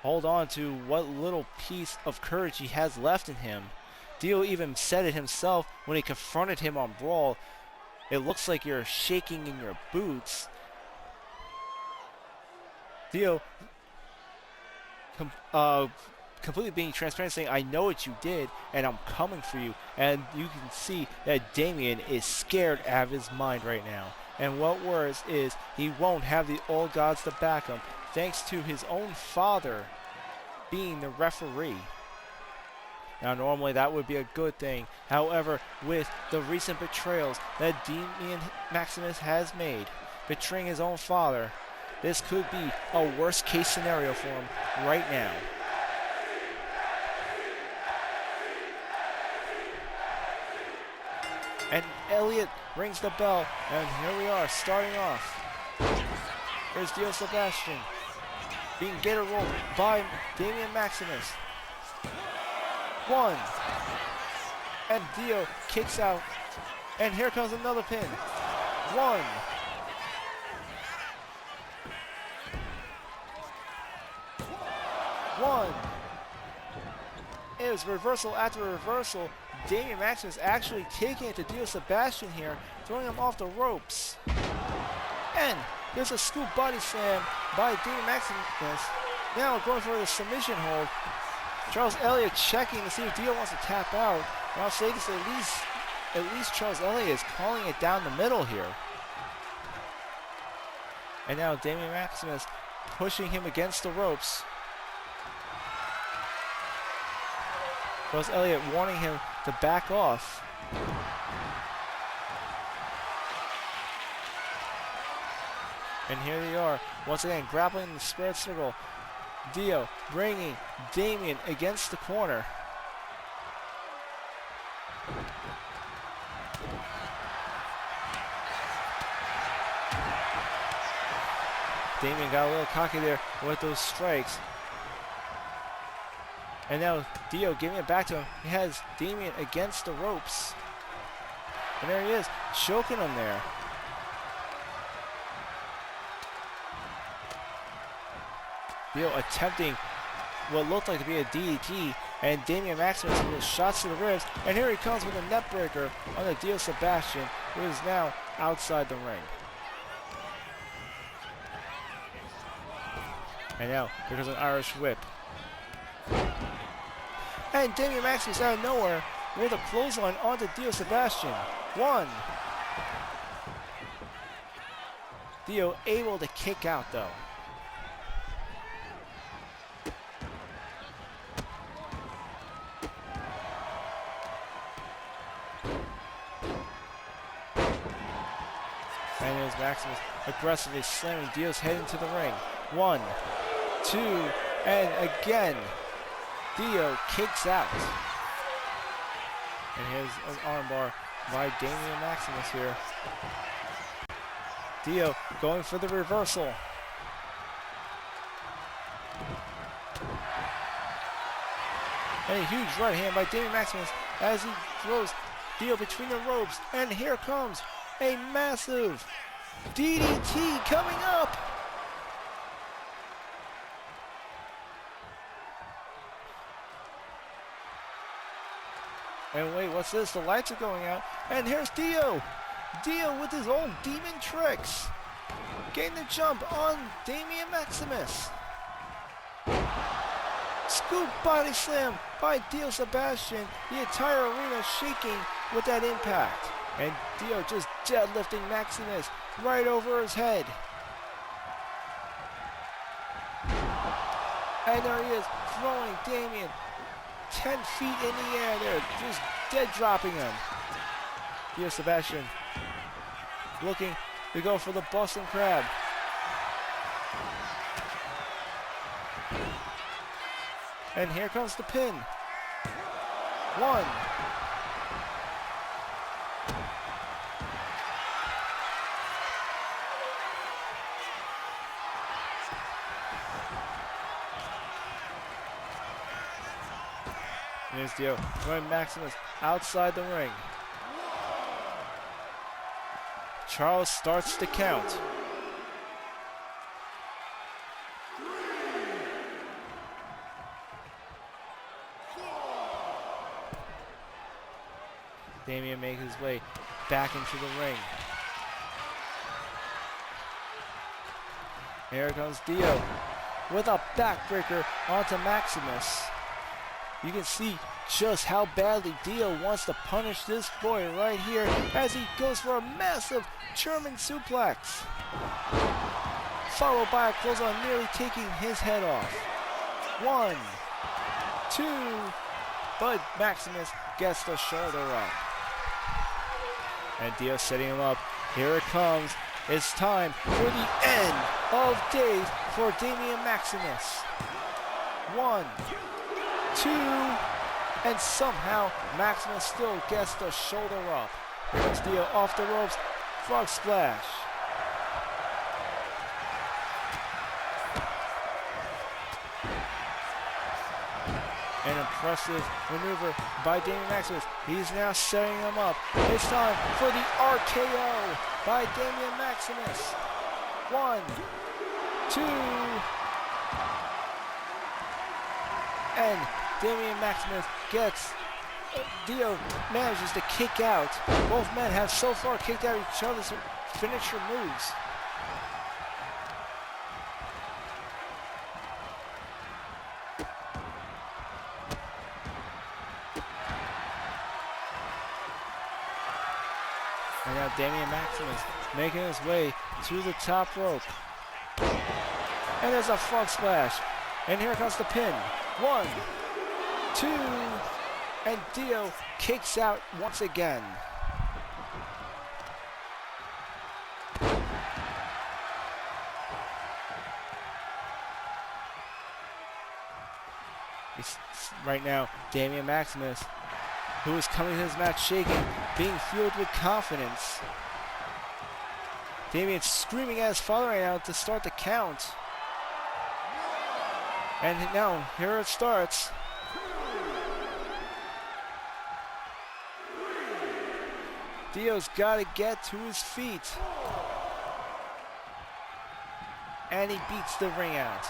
hold on to what little piece of courage he has left in him. Dio even said it himself when he confronted him on Brawl. It looks like you're shaking in your boots. Dio completely being transparent, saying, I know what you did, and I'm coming for you. And you can see that Damian is scared out of his mind right now. And what worse is, he won't have the Old Gods to back him, thanks to his own father being the referee. Now, normally that would be a good thing. However, with the recent betrayals that Damian Maximus has made, betraying his own father, this could be a worst case scenario for him right now. And Elliott rings the bell, and here we are, starting off. Here's Dio Sebation being gator rolled by Damian Maximus. 1. And Dio kicks out. And here comes another pin. 1. It was reversal after reversal. Damian Maximus actually taking it to Dio Sebation here, throwing him off the ropes. And there's a scoop body slam by Damian Maximus. Now going for the submission hold. Charles Elliott checking to see if Dio wants to tap out. And I'll say this, at least Charles Elliott is calling it down the middle here. And now Damian Maximus pushing him against the ropes. Charles Elliott warning him to back off. And here they are, once again grappling in the squared circle. Dio bringing Damian against the corner. Damian got a little cocky there with those strikes. And now Dio giving it back to him. He has Damian against the ropes. And there he is, choking him there. Dio attempting what looked like to be a DDT, and Damian Maximus with shots to the ribs. And here he comes with a net breaker on the Dio Sebation, who is now outside the ring. And now here comes an Irish whip. And Damian Maximus out of nowhere with a clothesline onto Dio Sebation. 1. Dio able to kick out though. And there's Maximus aggressively slamming Dio's head into the ring. 1, 2, and again. Dio kicks out. And here's an armbar by Damian Maximus here. Dio going for the reversal. And a huge right hand by Damian Maximus as he throws Dio between the ropes. And here comes a massive DDT coming up. And wait, what's this? The lights are going out. And here's Dio. Dio with his old demon tricks. Getting the jump on Damian Maximus. Scoop body slam by Dio Sebation. The entire arena shaking with that impact. And Dio just deadlifting Maximus right over his head. And there he is, throwing Damian 10 feet in the air there, just dead dropping him. Dio Sebation looking to go for the Boston Crab. And here comes the pin. 1. Here's Dio throwing Maximus outside the ring. Charles starts the count. Damian makes his way back into the ring. Here comes Dio with a backbreaker onto Maximus. You can see just how badly Dio wants to punish this boy right here as he goes for a massive German suplex. Followed by a clothesline nearly taking his head off. 1, 2, but Maximus gets the shoulder up. And Dio setting him up. Here it comes. It's time for the end of days for Damian Maximus. 1, 2, and somehow Maximus still gets the shoulder up. Here comes Dio off the ropes. Frog splash. An impressive maneuver by Damian Maximus. He's now setting him up. It's time for the RKO by Damian Maximus. 1, 2, and Damian Maximus gets, Dio manages to kick out. Both men have so far kicked out each other's finisher moves. And now Damian Maximus making his way to the top rope. And there's a frog splash. And here comes the pin. 1, 2, and Dio kicks out once again. Right now, Damian Maximus, who is coming to his match shaking, being fueled with confidence. Damian screaming at his father right now to start the count. And now, here it starts. Dio's got to get to his feet. And he beats the ring out.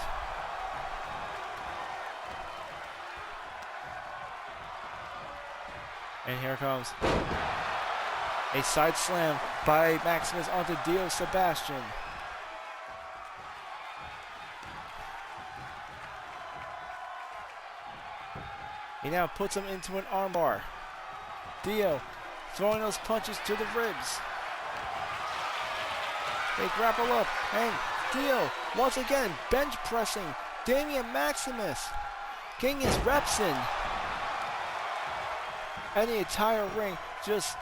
And here comes a side slam by Maximus onto Dio Sebation. He now puts him into an armbar. Dio throwing those punches to the ribs. They grapple up, and Dio once again bench pressing Damian Maximus, getting his reps in. And the entire ring just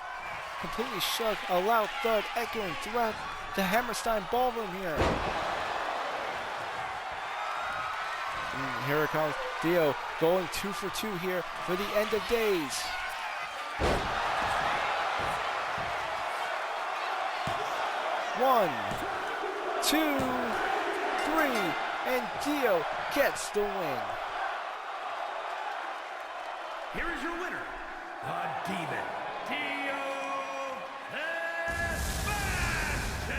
completely shook, a loud thud echoing throughout the Hammerstein ballroom here. And here it comes, Dio going 2 for 2 here for the end of days. One, 2, 3, and Dio gets the win. Here is your winner, the Demon, Dio Sebation.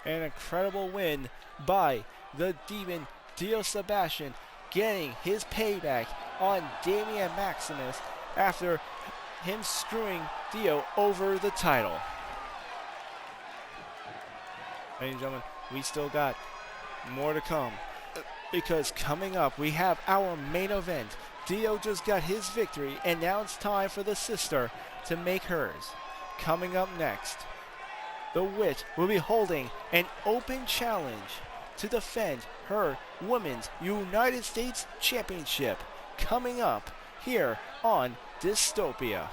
An incredible win by the Demon, Dio Sebation, getting his payback on Damian Maximus after him screwing Dio over the title. Ladies and gentlemen, we still got more to come, because coming up we have our main event. Dio just got his victory, and now it's time for the sister to make hers. Coming up next, the witch will be holding an open challenge to defend her Women's United States Championship. Coming up here on Dystopia.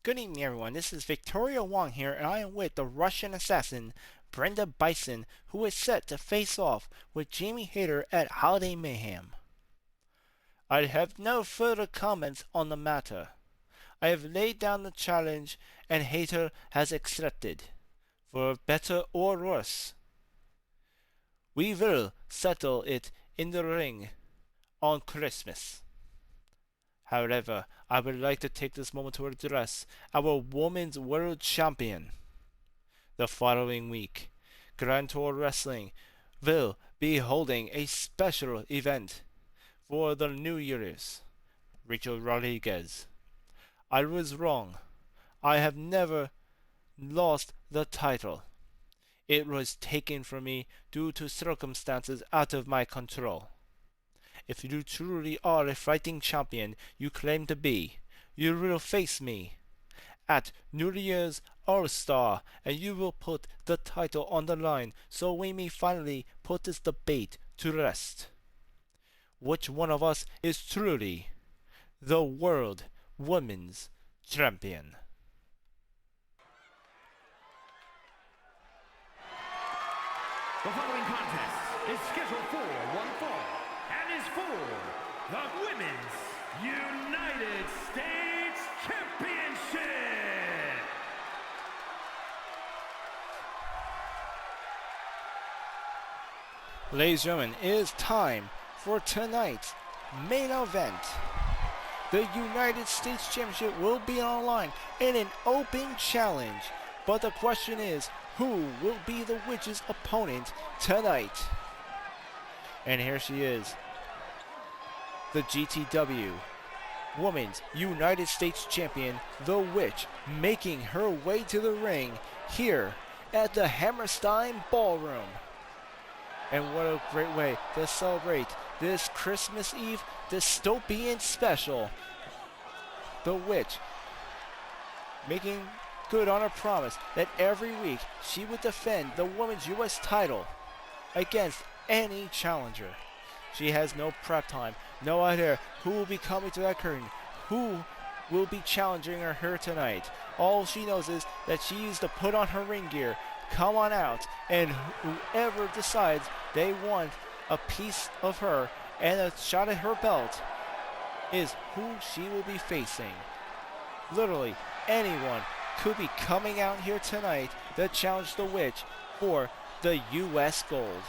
Good evening, everyone. This is Victoria Wong here, and I am with the Russian assassin, Brenda Bison, who is set to face off with Jamie Hayter at Holiday Mayhem. I have no further comments on the matter. I have laid down the challenge, and Hayter has accepted, for better or worse. We will settle it in the ring on Christmas. However, I would like to take this moment to address our Women's World Champion. The following week, Grand Tour Wrestling will be holding a special event for the New Year's. Rachel Rodriguez. I was wrong. I have never lost the title. It was taken from me due to circumstances out of my control. If you truly are a fighting champion you claim to be, you will face me at New Year's All-Star, and you will put the title on the line so we may finally put this debate to rest. Which one of us is truly the World Women's Champion? The following contest is scheduled for one fall and is for the Women's United States Championship. Ladies and gentlemen, it is time for tonight's main event. The United States Championship will be on the line in an open challenge. But the question is, who will be the Witch's opponent tonight? And here she is, the GTW Women's United States Champion, the Witch, making her way to the ring here at the Hammerstein Ballroom. And what a great way to celebrate this Christmas Eve dystopian special. The Witch making good on her promise that every week she would defend the Women's US title against any challenger. She has no prep time, no idea who will be coming to that curtain, who will be challenging her here tonight. All she knows is that she needs to put on her ring gear, come on out, and whoever decides they want a piece of her and a shot at her belt is who she will be facing. Literally anyone could be coming out here tonight to challenge the Witch for the US gold.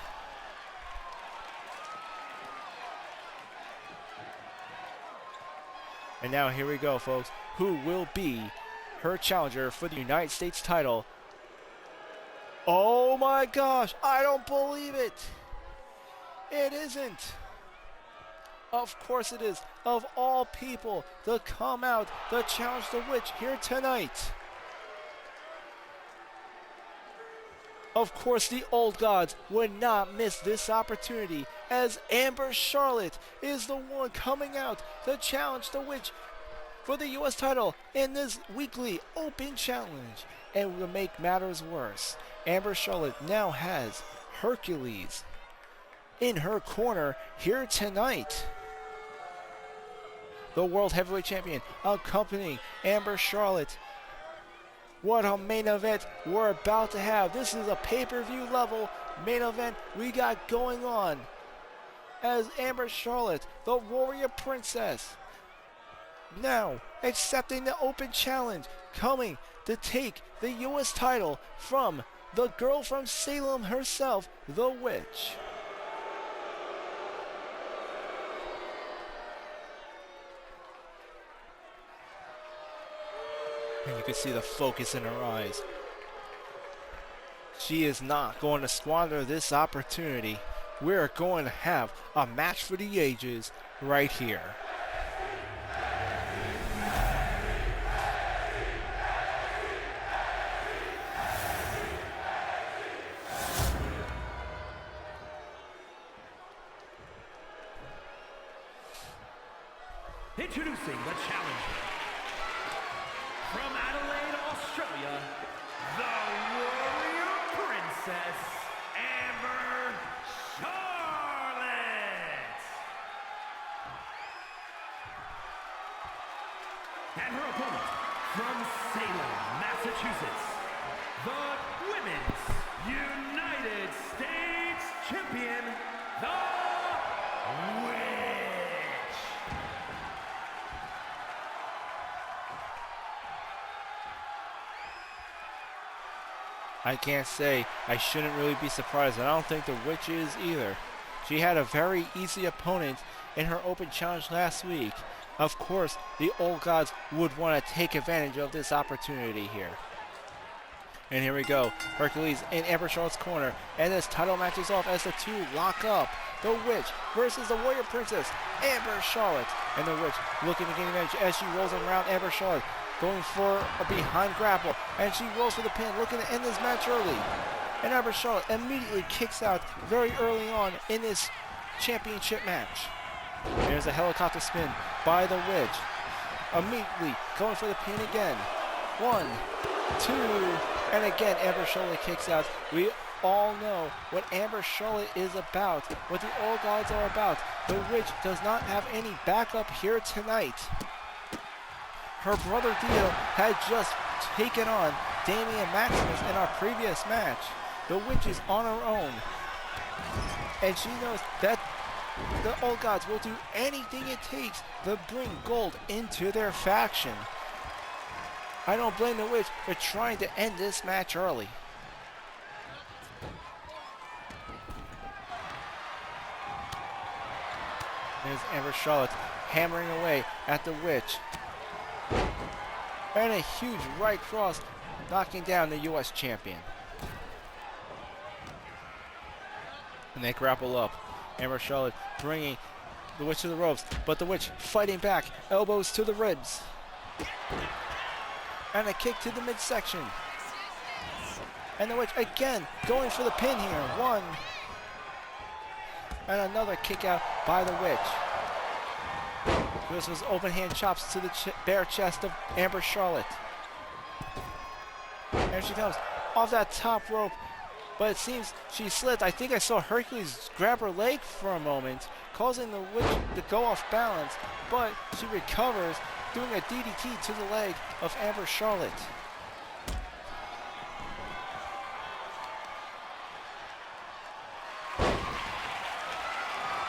And now here we go, folks. Who will be her challenger for the United States title? Oh my gosh, I don't believe it. It isn't. Of course it is. Of all people to come out to challenge the Witch here tonight. Of course, the old gods would not miss this opportunity, as Amber Charlotte is the one coming out to challenge the Witch for the US title in this weekly open challenge. And to make matters worse, Amber Charlotte now has Hercules in her corner here tonight. The World Heavyweight Champion accompanying Amber Charlotte. What a main event we're about to have. This is a pay-per-view level main event we got going on, as Amber Charlotte, the Warrior Princess, now accepting the open challenge, coming to take the US title from the girl from Salem herself, the Witch. And you can see the focus in her eyes. She is not going to squander this opportunity. We're going to have a match for the ages right here. Introducing the challenger, from Adelaide, Australia, the Warrior Princess, Amber Charlotte. And her opponent, from Salem, Massachusetts, the Women's United States Champion, the Witch. I can't say I shouldn't really be surprised. I don't think the Witch is either. She had a very easy opponent in her open challenge last week. Of course, the old gods would want to take advantage of this opportunity here. And here we go. Hercules in Amber Charlotte's corner. And this title match is off as the two lock up. The Witch versus the Warrior Princess, Amber Charlotte. And the Witch looking to gain advantage as she rolls around Amber Charlotte, going for a behind grapple. And she rolls for the pin, looking to end this match early. And Amber Charlotte immediately kicks out very early on in this championship match. There's a helicopter spin by the Witch. Immediately going for the pin again. 1, 2, and again Amber Charlotte kicks out. We all know what Amber Charlotte is about, what the Old Gods are about. The witch does not have any backup here tonight. Her brother Dio had just taken on Damian Maximus in our previous match. The witch is on her own, and she knows that the Old Gods will do anything it takes to bring gold into their faction. I don't blame the witch for trying to end this match early. There's Amber Charlotte hammering away at the witch. And a huge right cross, knocking down the US champion. And they grapple up. Amber Charlotte bringing the witch to the ropes, but the witch fighting back, elbows to the ribs. And a kick to the midsection. And the witch again going for the pin here. 1. And another kick out by the witch. This was open hand chops to the bare chest of Amber Charlotte. There she comes off that top rope, but it seems she slipped. I think I saw Hercules grab her leg for a moment, causing the witch to go off balance, but she recovers, doing a DDT to the leg of Amber Charlotte.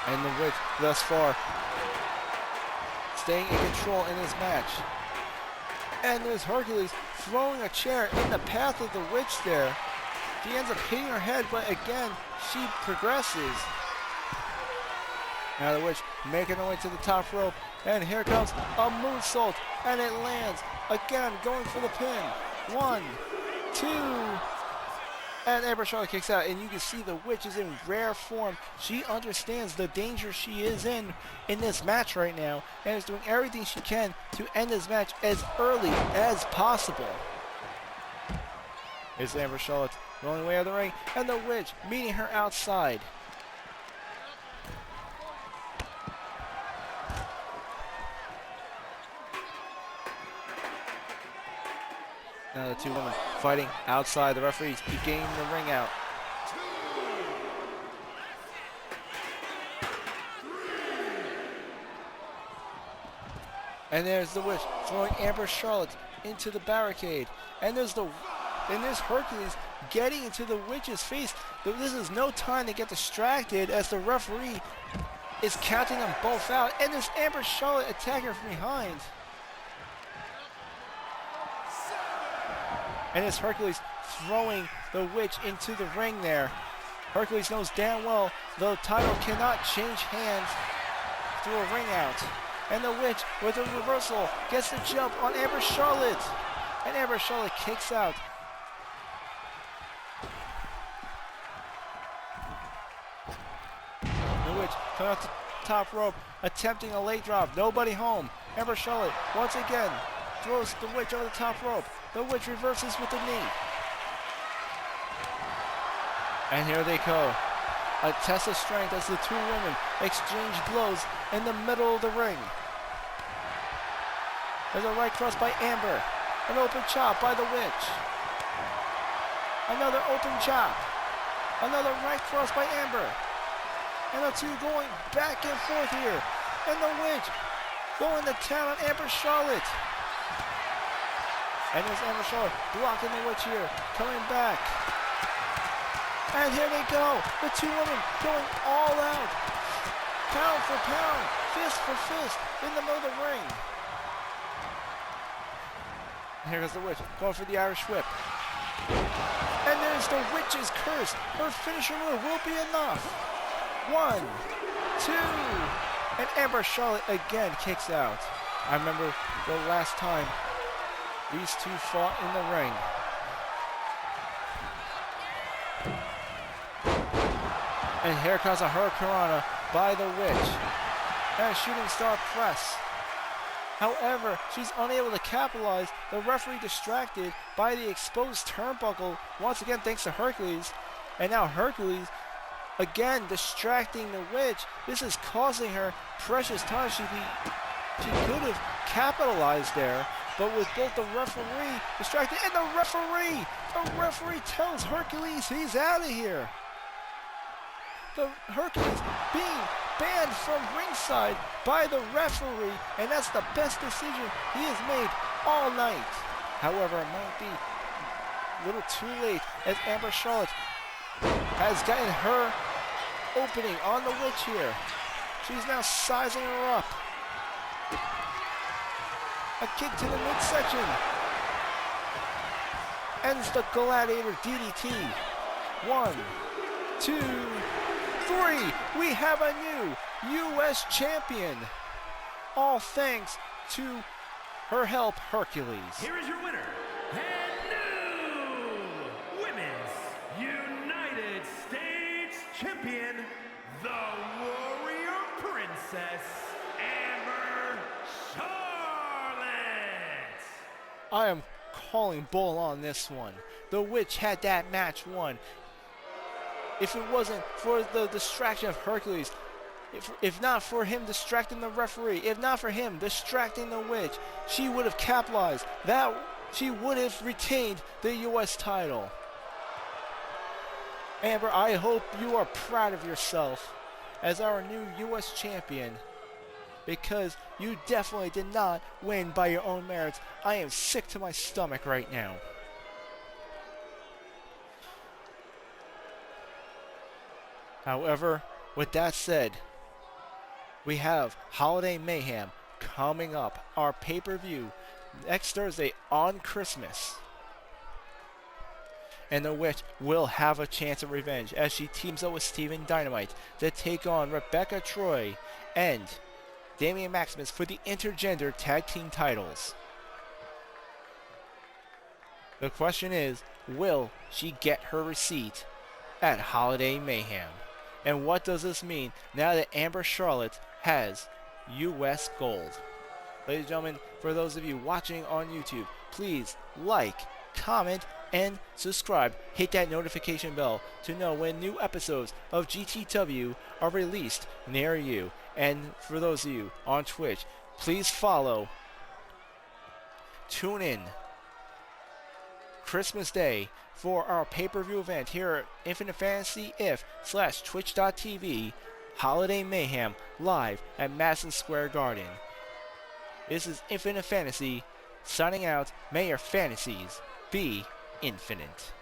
And the witch thus far staying in control in this match. And there's Hercules throwing a chair in the path of the witch there. She ends up hitting her head, but again, she progresses. Now the witch making her way to the top rope, and here comes a moonsault, and it lands. Again, going for the pin. 1, 2, and Amber Charlotte kicks out, and you can see the witch is in rare form. She understands the danger she is in this match right now, and is doing everything she can to end this match as early as possible. Here's Amber Charlotte rolling away out of the ring, and the witch meeting her outside. Now the two women fighting outside. The referees beginning the ring out. And there's the witch throwing Amber Charlotte into the barricade. And there's Hercules getting into the witch's face. This is no time to get distracted as the referee is counting them both out. And there's Amber Charlotte attacking her from behind. And it's Hercules throwing the witch into the ring there. Hercules knows damn well the title cannot change hands through a ring out. And the witch, with a reversal, gets the jump on Amber Charlotte. And Amber Charlotte kicks out. The witch coming off the top rope, attempting a late drop. Nobody home. Amber Charlotte, once again, throws the witch over the top rope. The witch reverses with the knee. And here they go. A test of strength as the two women exchange blows in the middle of the ring. There's a right cross by Amber. An open chop by the witch. Another open chop. Another right cross by Amber. And the two going back and forth here. And the witch going to town on Amber Charlotte. And there's Amber Charlotte blocking the witch here, coming back. And here they go, the two women going all out. Pound for pound, fist for fist, in the middle of the ring. And here goes the witch, going for the Irish whip. And there's the witch's curse. Her finisher move will be enough. 1, 2, and Amber Charlotte again kicks out. I remember the last time these two fought in the ring. And here comes a hurricanrana by the witch. And a shooting star press. However, she's unable to capitalize. The referee distracted by the exposed turnbuckle. Once again, thanks to Hercules. And now Hercules again distracting the witch. This is costing her precious time. She could have capitalized there. but with both the referee distracted and the referee tells Hercules he's out of here. The Hercules being banned from ringside by the referee, and that's the best decision he has made all night. However, it might be a little too late as Amber Charlotte has gotten her opening on the witch here. She's now sizing her up. A kick to the midsection. Ends the Gladiator DDT. 1, 2, 3. We have a new U.S. champion. All thanks to her help, Hercules. Here is your winner, and new Women's United States Champion, the Warrior Princess, Amber Charlotte. I am calling bull on this one. The Witch had that match won. If it wasn't for the distraction of Hercules, if not for him distracting the referee, if not for him distracting the Witch, she would have capitalized. She would have retained the U.S. title. Amber, I hope you are proud of yourself as our new U.S. champion, because you definitely did not win by your own merits. I am sick to my stomach right now. However, with that said, we have Holiday Mayhem coming up, our pay-per-view, next Thursday on Christmas. And the Witch will have a chance of revenge as she teams up with Steven Dynamite to take on Rebecca Troy and Damian Maximus for the intergender tag team titles. The question is, will she get her receipt at Holiday Mayhem? And what does this mean now that Amber Charlotte has U.S. gold? Ladies and gentlemen, for those of you watching on YouTube, please like, comment, and subscribe. Hit that notification bell to know when new episodes of GTW are released near you. And for those of you on Twitch, please follow. Tune in Christmas Day for our pay-per-view event here at Infinite Fantasy If/Twitch.tv Holiday Mayhem live at Madison Square Garden. This is Infinite Fantasy signing out. May your fantasies be infinite.